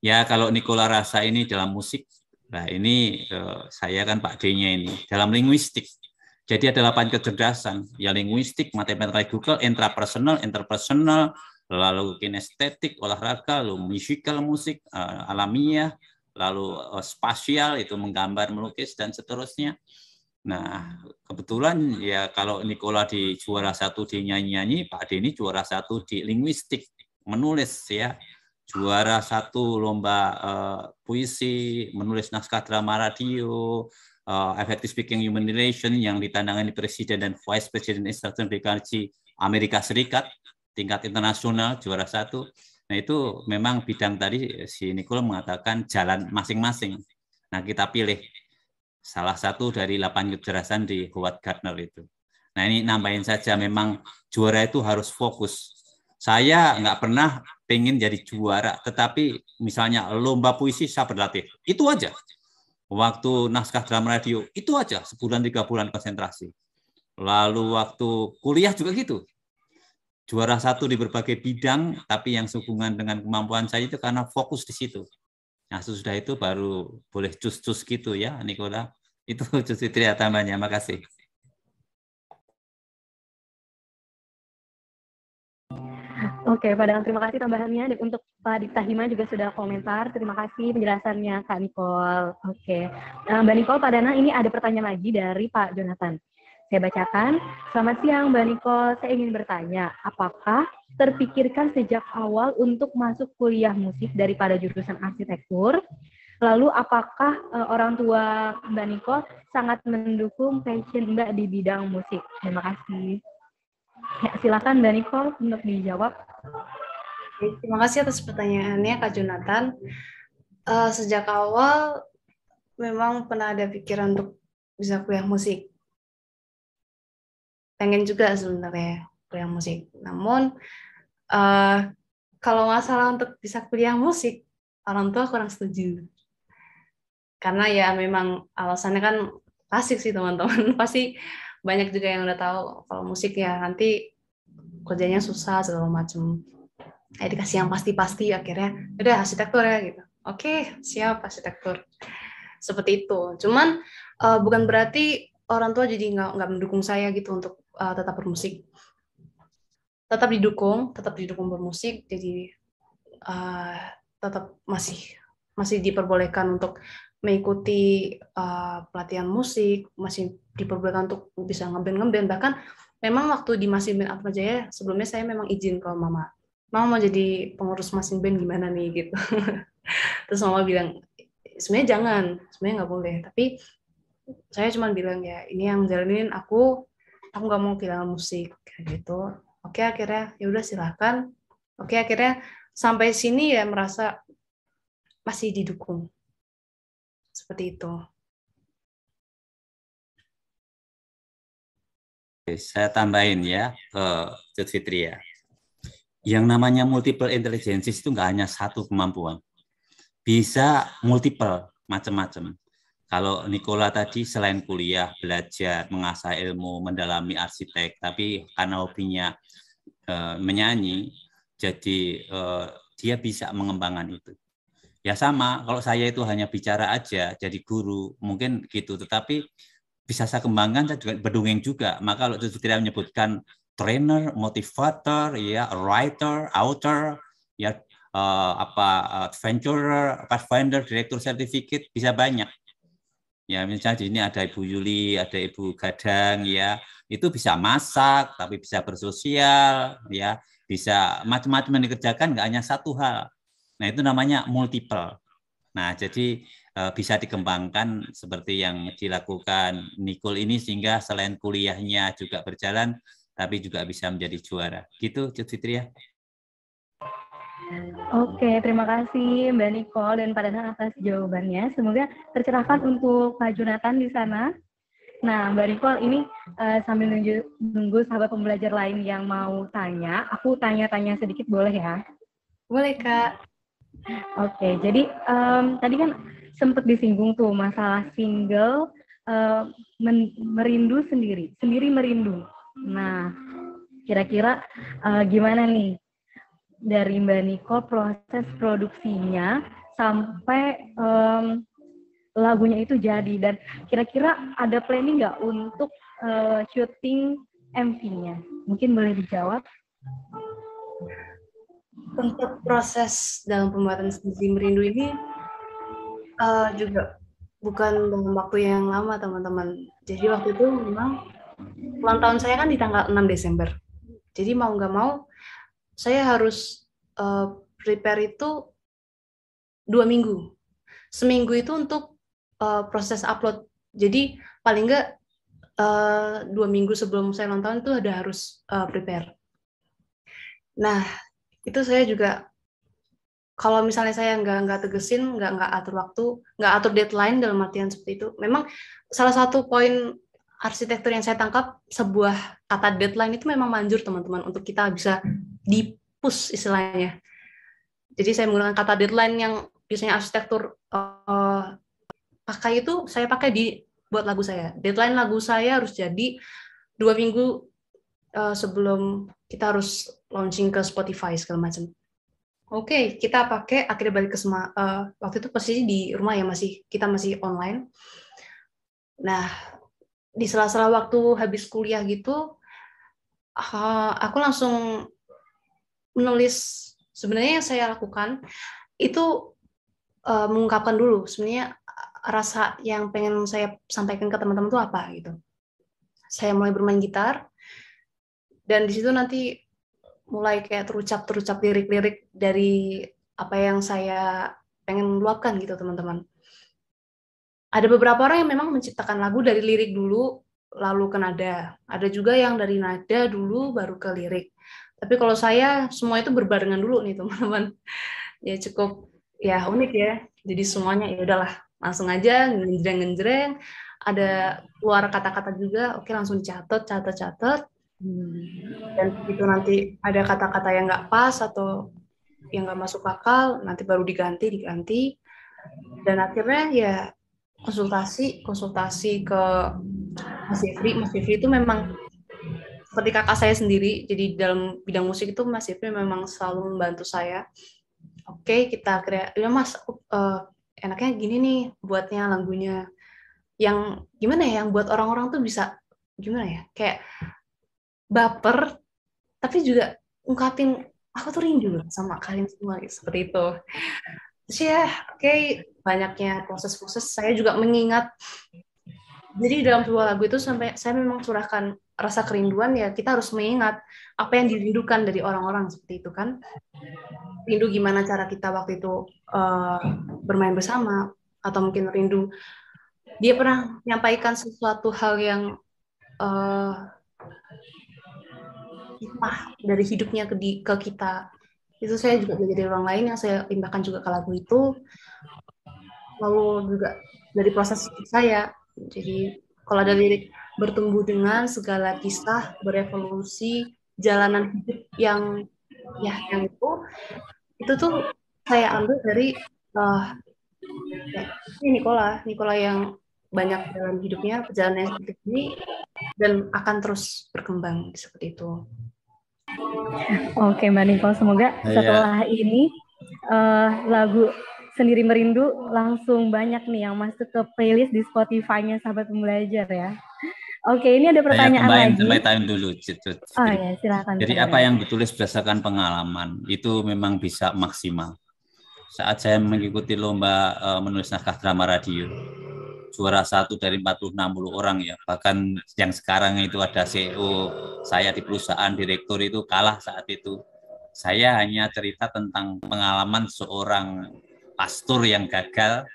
Ya kalau Nicola rasa ini dalam musik, nah ini saya kan Pak D-nya ini, dalam linguistik. Jadi ada 8 kecerdasan, ya linguistik, matematika, intrapersonal, interpersonal, lalu kinestetik, olahraga, lalu musical, musik, alamiah, lalu spasial, itu menggambar, melukis, dan seterusnya. Nah, kebetulan ya kalau Nicola di juara 1 di nyanyi-nyanyi, Pak Denny juara 1 di linguistik, menulis ya. Juara 1 lomba puisi, menulis naskah drama radio, effective speaking human relation yang ditandangani Presiden dan Vice President Instruction Delegacy Amerika Serikat, tingkat internasional juara 1. Nah itu memang bidang tadi si Nicola mengatakan jalan masing-masing. Nah kita pilih salah satu dari 8 kecerdasan di Howard Gardner itu. Nah ini nambahin saja, memang juara itu harus fokus. Saya nggak pernah pengen jadi juara, tetapi misalnya lomba puisi saya berlatih, itu aja. Waktu naskah drama radio, itu aja, sebulan 3 bulan konsentrasi. Lalu waktu kuliah juga gitu. Juara 1 di berbagai bidang, tapi yang sehubungan dengan kemampuan saya itu karena fokus di situ. Nah, sesudah itu baru boleh cus-cus gitu ya, Nicola. Itu Cus Fitria tambahnya, makasih. Oke, Pak Danang, terima kasih tambahannya. Dan untuk Pak Dikta Hima juga sudah komentar. Terima kasih penjelasannya, Kak Nicole. Oke, Mbak Nicole, Pak Danang, ini ada pertanyaan lagi dari Pak Jonathan. Saya bacakan. Selamat siang, Mbak Nicole. Saya ingin bertanya, apakah terpikirkan sejak awal untuk masuk kuliah musik daripada jurusan arsitektur? Lalu apakah orang tua Mbak Nicole sangat mendukung passion Mbak di bidang musik? Terima kasih. Ya, silakan Mbak Nicole untuk dijawab. Terima kasih atas pertanyaannya, Kak Jonathan. Sejak awal memang pernah ada pikiran untuk bisa kuliah musik. Pengen juga sebenarnya kuliah musik. Namun kalau masalah untuk bisa kuliah musik, orang tua kurang setuju. Karena ya memang alasannya kan klasik sih teman-teman. Pasti banyak juga yang udah tahu kalau musik ya nanti kerjanya susah segala macam. Dikasih yang pasti-pasti, akhirnya udah arsitektur ya gitu. Oke, siap arsitektur. Seperti itu. Cuman bukan berarti orang tua jadi nggak mendukung saya gitu untuk tetap bermusik. Tetap didukung bermusik. Jadi tetap masih diperbolehkan untuk mengikuti pelatihan musik, masih diperbolehkan untuk bisa ngeband. Bahkan memang waktu di Marching Band Atmajaya sebelumnya saya memang izin ke mama mau jadi pengurus marching band gimana nih gitu. Terus mama bilang sebenarnya nggak boleh. Tapi saya cuma bilang ya ini yang jalanin aku nggak mau kehilangan musik kayak gitu. Oke, akhirnya ya udah silakan. Oke, akhirnya sampai sini ya merasa masih didukung. Seperti itu. Saya tambahin ya, Cud Fitria. Yang namanya multiple intelligence itu nggak hanya satu kemampuan. Bisa multiple, macam-macam. Kalau Nicola tadi selain kuliah, belajar, mengasah ilmu, mendalami arsitek, tapi karena hobinya menyanyi, jadi dia bisa mengembangkan itu. Ya sama, kalau saya itu hanya bicara aja, jadi guru, mungkin gitu. Tetapi bisa saya kembangkan, saya juga berdongeng juga. Maka kalau Fitria menyebutkan trainer, motivator, ya, writer, author, ya, adventurer, pathfinder, direktur certificate, bisa banyak. Ya, misalnya di sini ada Ibu Yuli, ada Ibu Gadang, ya, itu bisa masak, tapi bisa bersosial, ya, bisa macam-macam yang dikerjakan, nggak hanya satu hal. Nah, itu namanya multiple. Nah, jadi bisa dikembangkan seperti yang dilakukan Nicole ini sehingga selain kuliahnya juga berjalan, tapi juga bisa menjadi juara. Gitu, Cud Fitria. Oke, terima kasih Mbak Nicole dan Pak Danang atas jawabannya. Semoga tercerahkan untuk Pak Jonathan di sana. Nah, Mbak Nicole, ini sambil nunggu sahabat pembelajar lain yang mau tanya, aku tanya-tanya sedikit boleh ya? Boleh, Kak. Oke, jadi tadi kan sempat disinggung tuh masalah single merindu sendiri merindu. Nah, kira-kira gimana nih dari Mbak Nicole proses produksinya sampai lagunya itu jadi, dan kira-kira ada planning nggak untuk syuting MV-nya? Mungkin boleh dijawab. Untuk proses dalam pembuatan Sendiri Merindu ini juga bukan dalam waktu yang lama, teman-teman. Jadi waktu itu memang ulang tahun saya kan di tanggal 6 Desember. Jadi mau nggak mau, saya harus prepare itu 2 minggu. Seminggu itu untuk proses upload. Jadi paling nggak 2 minggu sebelum saya ulang tahun itu ada harus prepare. Nah, itu saya juga, kalau misalnya saya nggak tegesin, nggak atur waktu, nggak atur deadline dalam artian seperti itu. Memang salah satu poin arsitektur yang saya tangkap, sebuah kata deadline itu memang manjur, teman-teman, untuk kita bisa di-push istilahnya. Jadi saya menggunakan kata deadline yang biasanya arsitektur pakai itu, saya pakai buat lagu saya. Deadline lagu saya harus jadi 2 minggu sebelum kita harus launching ke Spotify segala macam. Oke, kita pakai, akhirnya balik ke waktu itu posisi di rumah ya, kita masih online. Nah, di sela-sela waktu habis kuliah gitu, aku langsung menulis. Sebenarnya yang saya lakukan itu mengungkapkan dulu sebenarnya rasa yang pengen saya sampaikan ke teman-teman itu apa gitu. Saya mulai bermain gitar, dan di situ nanti mulai kayak terucap lirik-lirik dari apa yang saya pengen luapkan gitu, teman-teman. Ada beberapa orang yang memang menciptakan lagu dari lirik dulu, lalu ke nada. Ada juga yang dari nada dulu, baru ke lirik. Tapi kalau saya, semua itu berbarengan dulu nih, teman-teman. Ya cukup, ya unik ya. Jadi semuanya ya udahlah, langsung aja ngenjreng-ngenjreng. Ada keluar kata-kata juga, oke langsung catat. Dan begitu nanti ada kata-kata yang nggak pas atau yang nggak masuk akal, nanti baru diganti. Dan akhirnya ya konsultasi ke Mas Jeffrey itu memang seperti kakak saya sendiri. Jadi dalam bidang musik itu Mas Jeffrey memang selalu membantu saya. Oke, kita akhirnya, ya Mas, enaknya gini nih buatnya lagunya. Yang gimana ya, yang buat orang-orang tuh bisa gimana ya, kayak baper, tapi juga ungkapin aku tuh rindu sama kalian semua, gitu, seperti itu. Terus ya, oke, banyaknya proses-proses, saya juga mengingat. Jadi dalam sebuah lagu itu sampai saya memang curahkan rasa kerinduan, ya kita harus mengingat apa yang dirindukan dari orang-orang, seperti itu kan. Rindu gimana cara kita waktu itu bermain bersama, atau mungkin rindu dia pernah menyampaikan sesuatu hal yang dari hidupnya ke kita. Itu saya juga belajar dari orang lain yang saya limbahkan juga ke lagu itu. Lalu juga dari proses saya. Jadi kalau ada lirik bertumbuh dengan segala kisah, berevolusi, jalanan hidup yang itu tuh saya ambil dari Nicola yang banyak dalam hidupnya, perjalanan yang seperti ini, dan akan terus berkembang seperti itu. Oke Mbak Nicole, semoga setelah ini lagu Sendiri Merindu langsung banyak nih yang masuk ke playlist di Spotify-nya Sahabat Pembelajar ya. Oke, ini ada pertanyaan lagi. Saya tambahin dulu. Oh ya, silakan. Jadi apa yang ditulis berdasarkan pengalaman itu memang bisa maksimal. Saat saya mengikuti lomba menulis naskah drama radio, juara 1 dari 40-60 orang ya, bahkan yang sekarang itu ada CEO saya di perusahaan, direktur itu kalah saat itu. Saya hanya cerita tentang pengalaman seorang pastor yang gagal,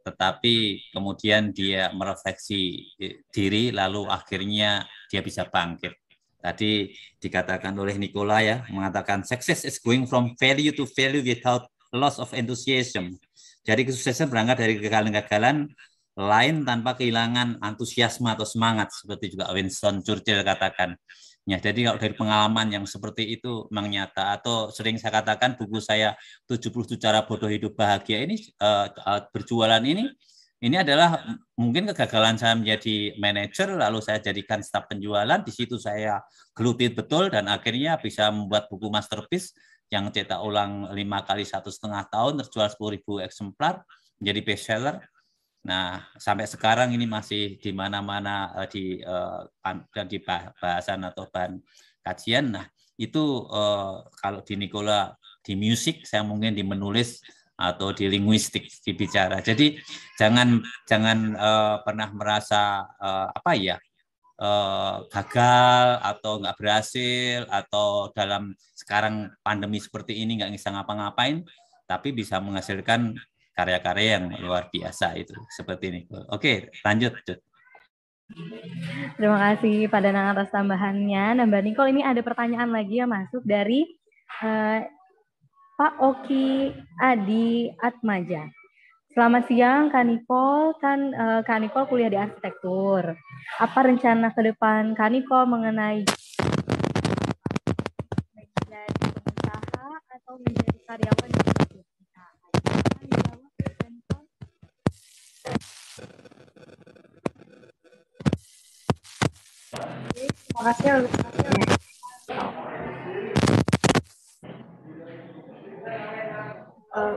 tetapi kemudian dia merefleksi diri, lalu akhirnya dia bisa bangkit. Tadi dikatakan oleh Nicola ya, mengatakan success is going from value to value without loss of enthusiasm. Jadi kesuksesan berangkat dari kegagalan lain tanpa kehilangan antusiasme atau semangat, seperti juga Winston Churchill katakan. Ya, jadi kalau dari pengalaman yang seperti itu memang nyata, atau sering saya katakan buku saya 77 cara bodoh hidup bahagia ini, berjualan ini adalah mungkin kegagalan saya menjadi manajer, lalu saya jadikan staf penjualan, di situ saya geluti betul dan akhirnya bisa membuat buku masterpiece yang cetak ulang 5 kali 1,5 tahun, terjual 10.000 eksemplar, menjadi bestseller. Nah, sampai sekarang ini masih di mana-mana di bahasan atau bahan kajian. Nah, itu kalau di Nicola di musik, saya mungkin di menulis atau di linguistik dibicara. Jadi jangan pernah merasa gagal atau nggak berhasil, atau dalam sekarang pandemi seperti ini nggak bisa ngapa-ngapain, tapi bisa menghasilkan karya-karya yang luar biasa itu seperti ini. Oke, lanjut. Terima kasih Pak Danang atas tambahannya. Nah, Mbak Nicole, ini ada pertanyaan lagi yang masuk dari Pak Oki Adi Atmaja. Selamat siang, Kak Nicole. Kak Nicole kuliah di arsitektur. Apa rencana ke depan Kak Nicole mengenai menjadi pengusaha atau menjadi karyawan di suatu perusahaan? Terima kasih untuk pertanyaannya.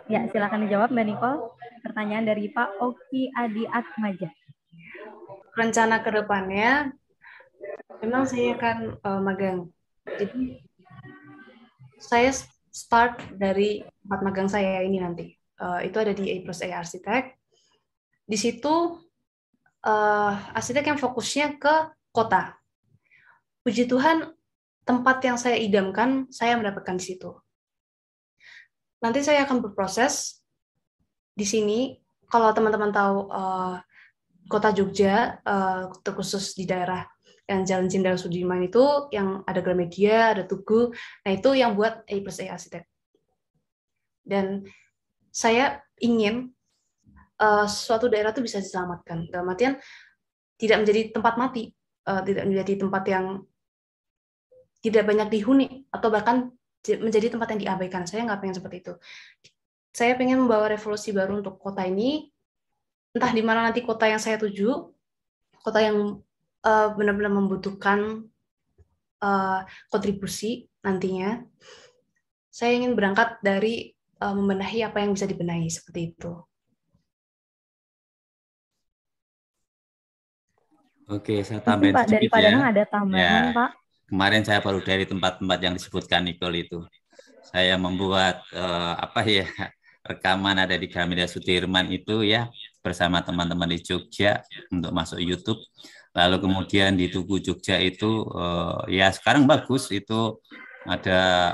Ya, silakan dijawab Mbak Nicole. Pertanyaan dari Pak Oki Adi Atmaja. Rencana ke depannya, memang saya akan magang. Jadi saya start dari tempat magang saya ini nanti. Itu ada di A+A Arsitek. Di situ arsitek yang fokusnya ke kota. Puji Tuhan, tempat yang saya idamkan, saya mendapatkan di situ. Nanti saya akan berproses di sini. Kalau teman-teman tahu kota Jogja, terkhusus di daerah yang Jalan Jenderal Sudirman itu, yang ada Gramedia, ada Tugu, nah itu yang buat A+A Arsitek. Dan saya ingin suatu daerah itu bisa diselamatkan. Dalam artian, tidak menjadi tempat mati, tidak menjadi tempat yang tidak banyak dihuni, atau bahkan menjadi tempat yang diabaikan. Saya nggak pengen seperti itu. Saya pengen membawa revolusi baru untuk kota ini, entah di mana nanti kota yang saya tuju, kota yang benar-benar membutuhkan kontribusi nantinya. Saya ingin berangkat dari membenahi apa yang bisa dibenahi, seperti itu. Oke, saya tambahin Pak, dari sedikit Pak ya. Danang ada tambahan, Ya, Pak. kemarin saya baru dari tempat-tempat yang disebutkan Nicole itu. Saya membuat rekaman ada di Gramedia Sudirman itu ya, bersama teman-teman di Jogja untuk masuk YouTube. Lalu kemudian di Tugu Jogja itu ya sekarang bagus, itu ada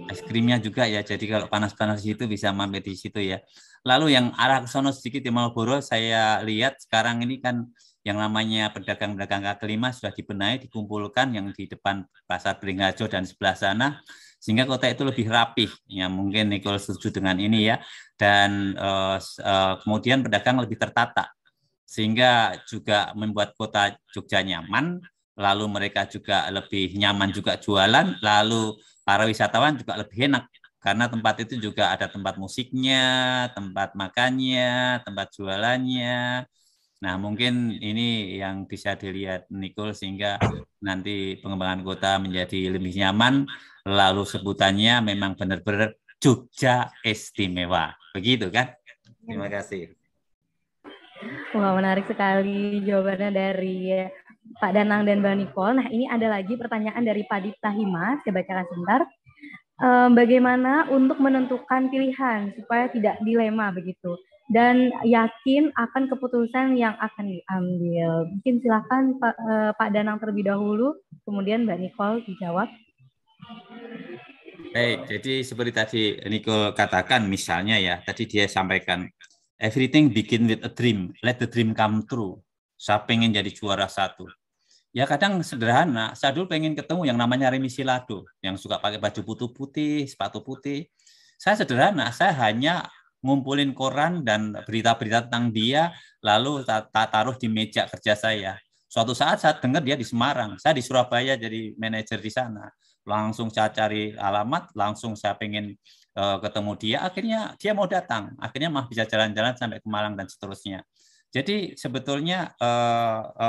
es krimnya juga ya. Jadi kalau panas-panas itu bisa mampir di situ ya. Lalu yang arah ke sono sedikit di Malioboro, saya lihat sekarang ini kan yang namanya pedagang-pedagang kaki lima sudah dibenahi, dikumpulkan yang di depan Pasar Beringharjo dan sebelah sana, sehingga kota itu lebih rapih. Ya, mungkin Nicole setuju dengan ini ya. Dan kemudian pedagang lebih tertata, sehingga juga membuat kota Jogja nyaman, lalu mereka juga lebih nyaman juga jualan, lalu para wisatawan juga lebih enak, karena tempat itu juga ada tempat musiknya, tempat makannya, tempat jualannya. Nah, mungkin ini yang bisa dilihat Nicole, sehingga nanti pengembangan kota menjadi lebih nyaman, lalu sebutannya memang benar-benar Jogja istimewa. Begitu kan? Terima kasih. Wah, menarik sekali jawabannya dari Pak Danang dan Mbak Nicole. Nah, ini ada lagi pertanyaan dari Pak Dipta Himas, saya bacakan sebentar. Bagaimana untuk menentukan pilihan supaya tidak dilema begitu dan yakin akan keputusan yang akan diambil? Mungkin silakan Pak Danang terlebih dahulu, kemudian Mbak Nicole dijawab. Baik, jadi seperti tadi Nicole katakan, misalnya ya, tadi dia sampaikan, everything begin with a dream, let the dream come true. Saya pengen jadi juara 1. Ya kadang sederhana, saya dulu pengen ketemu yang namanya Remy Silado, yang suka pakai baju putih, sepatu putih. Saya sederhana, saya hanya ngumpulin koran dan berita-berita tentang dia, lalu taruh di meja kerja saya. Suatu saat saya dengar dia di Semarang, saya di Surabaya jadi manajer di sana. Langsung saya cari alamat, langsung saya pengen ketemu dia, akhirnya dia mau datang, akhirnya mah bisa jalan-jalan sampai ke Malang dan seterusnya. Jadi sebetulnya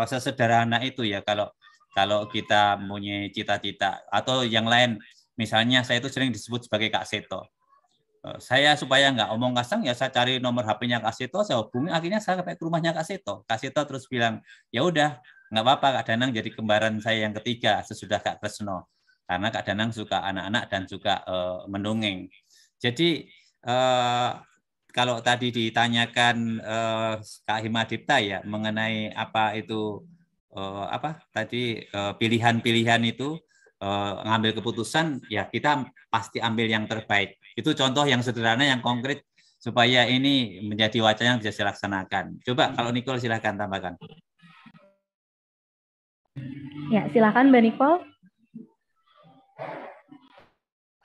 sesederhana itu ya kalau kita punya cita-cita atau yang lain, misalnya saya itu sering disebut sebagai Kak Seto. Saya supaya nggak omong kasar ya saya cari nomor HP-nya Kak Seto, saya hubungi, akhirnya saya sampai ke rumahnya Kak Seto. Kak Seto terus bilang, ya udah nggak apa-apa Kak Danang jadi kembaran saya yang ketiga sesudah Kak Kresno, karena Kak Danang suka anak-anak dan suka mendongeng. Jadi kalau tadi ditanyakan Kak Himadipta ya mengenai apa itu pilihan-pilihan itu ngambil keputusan, ya kita pasti ambil yang terbaik. Itu contoh yang sederhana, yang konkret supaya ini menjadi wacana yang bisa dilaksanakan. Coba kalau Nicole silahkan tambahkan. Ya, silakan Mbak Nicole.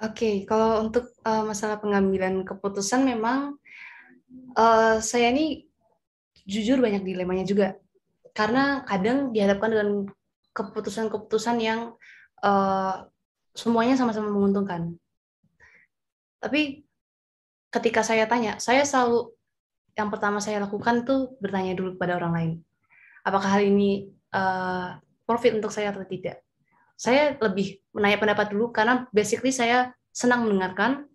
Oke, kalau untuk masalah pengambilan keputusan memang saya ini jujur banyak dilemanya juga. Karena kadang dihadapkan dengan keputusan-keputusan yang semuanya sama-sama menguntungkan. Tapi ketika saya tanya, saya selalu yang pertama saya lakukan tuh bertanya dulu kepada orang lain. Apakah hal ini profit untuk saya atau tidak? Saya lebih menanya pendapat dulu karena basically saya senang mendengarkan.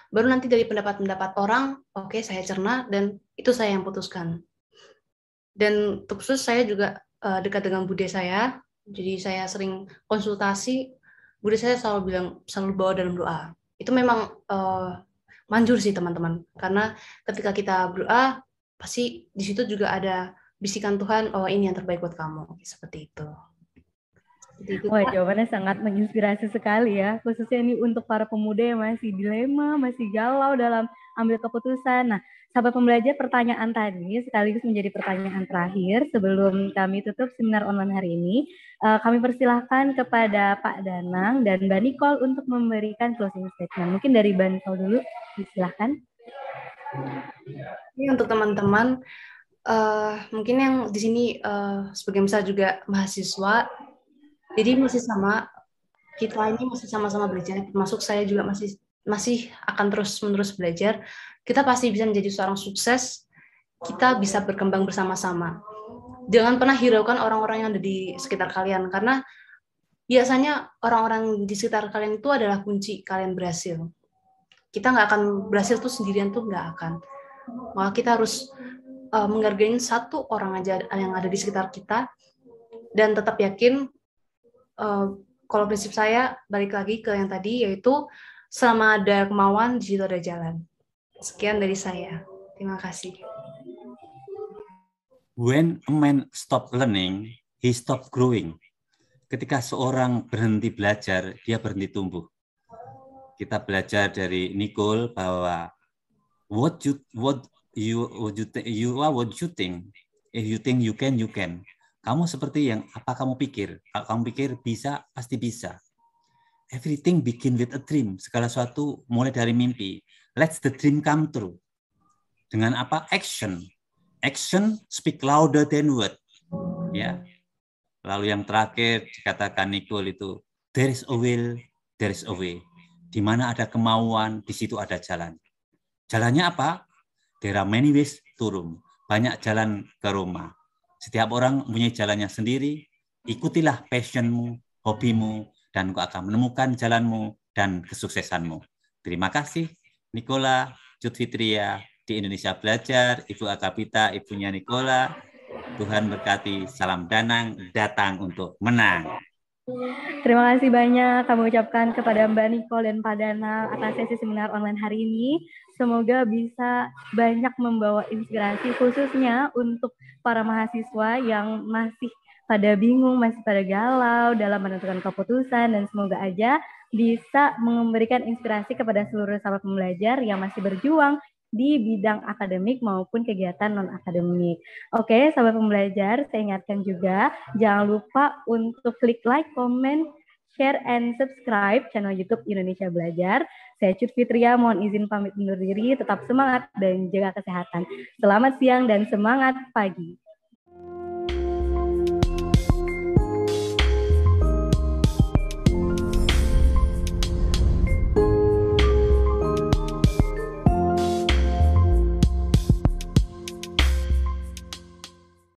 Baru nanti dari pendapat-pendapat orang, oke, saya cerna dan itu saya yang putuskan. Dan khusus saya juga dekat dengan bude saya, jadi saya sering konsultasi. Bude saya selalu bawa dalam doa. Itu memang manjur sih teman-teman, karena ketika kita berdoa pasti di situ juga ada bisikan Tuhan, oh ini yang terbaik buat kamu, seperti itu. Wah, jawabannya sangat menginspirasi sekali ya, khususnya ini untuk para pemuda yang masih dilema, masih galau dalam ambil keputusan. Nah, sahabat pembelajar, pertanyaan tadi sekaligus menjadi pertanyaan terakhir sebelum kami tutup seminar online hari ini. Kami persilahkan kepada Pak Danang dan Mbak Nicole untuk memberikan closing statement. Mungkin dari Mbak Nicole dulu, silahkan. Ini untuk teman-teman, mungkin yang di sini sebagian besar juga mahasiswa, jadi masih sama, kita ini masih sama-sama belajar, termasuk saya juga masih akan terus-menerus belajar. Kita pasti bisa menjadi seorang sukses, kita bisa berkembang bersama-sama. Jangan pernah hiraukan orang-orang yang ada di sekitar kalian, karena biasanya orang-orang di sekitar kalian itu adalah kunci kalian berhasil. Kita nggak akan berhasil tuh sendirian tuh nggak akan. Maka kita harus menghargai satu orang aja yang ada di sekitar kita, dan tetap yakin. Kalau prinsip saya balik lagi ke yang tadi, yaitu selama ada kemauan di situ ada jalan. Sekian dari saya. Terima kasih. When a man stop learning, he stop growing. Ketika seorang berhenti belajar, dia berhenti tumbuh. Kita belajar dari Nicole bahwa what you think. If you think you can. Kamu seperti yang apa kamu pikir. Kalau kamu pikir bisa, pasti bisa. Everything begin with a dream. Segala sesuatu mulai dari mimpi. Let the dream come true. Dengan apa? Action. Action speak louder than word. Ya. Lalu yang terakhir dikatakan Nicole itu, there is a will, there is a way. Di mana ada kemauan, di situ ada jalan. Jalannya apa? There are many ways to Rome. Banyak jalan ke Roma. Setiap orang punya jalannya sendiri. Ikutilah passionmu, hobimu, dan kau akan menemukan jalanmu dan kesuksesanmu. Terima kasih, Nicola Jutfitria di Indonesia Belajar, Ibu Akapita, ibunya Nicola. Tuhan berkati, salam Danang, datang untuk menang. Terima kasih banyak kami ucapkan kepada Mbak Nicole dan Pak Danang atas sesi seminar online hari ini. Semoga bisa banyak membawa inspirasi khususnya untuk para mahasiswa yang masih pada bingung, masih pada galau dalam menentukan keputusan, dan semoga aja bisa memberikan inspirasi kepada seluruh sahabat pembelajar yang masih berjuang di bidang akademik maupun kegiatan non-akademik. Oke, sahabat pembelajar, saya ingatkan juga, jangan lupa untuk klik like, comment, share, and subscribe channel YouTube Indonesia Belajar. Saya Cut Fitria, mohon izin pamit undur diri, tetap semangat dan jaga kesehatan. Selamat siang dan semangat pagi.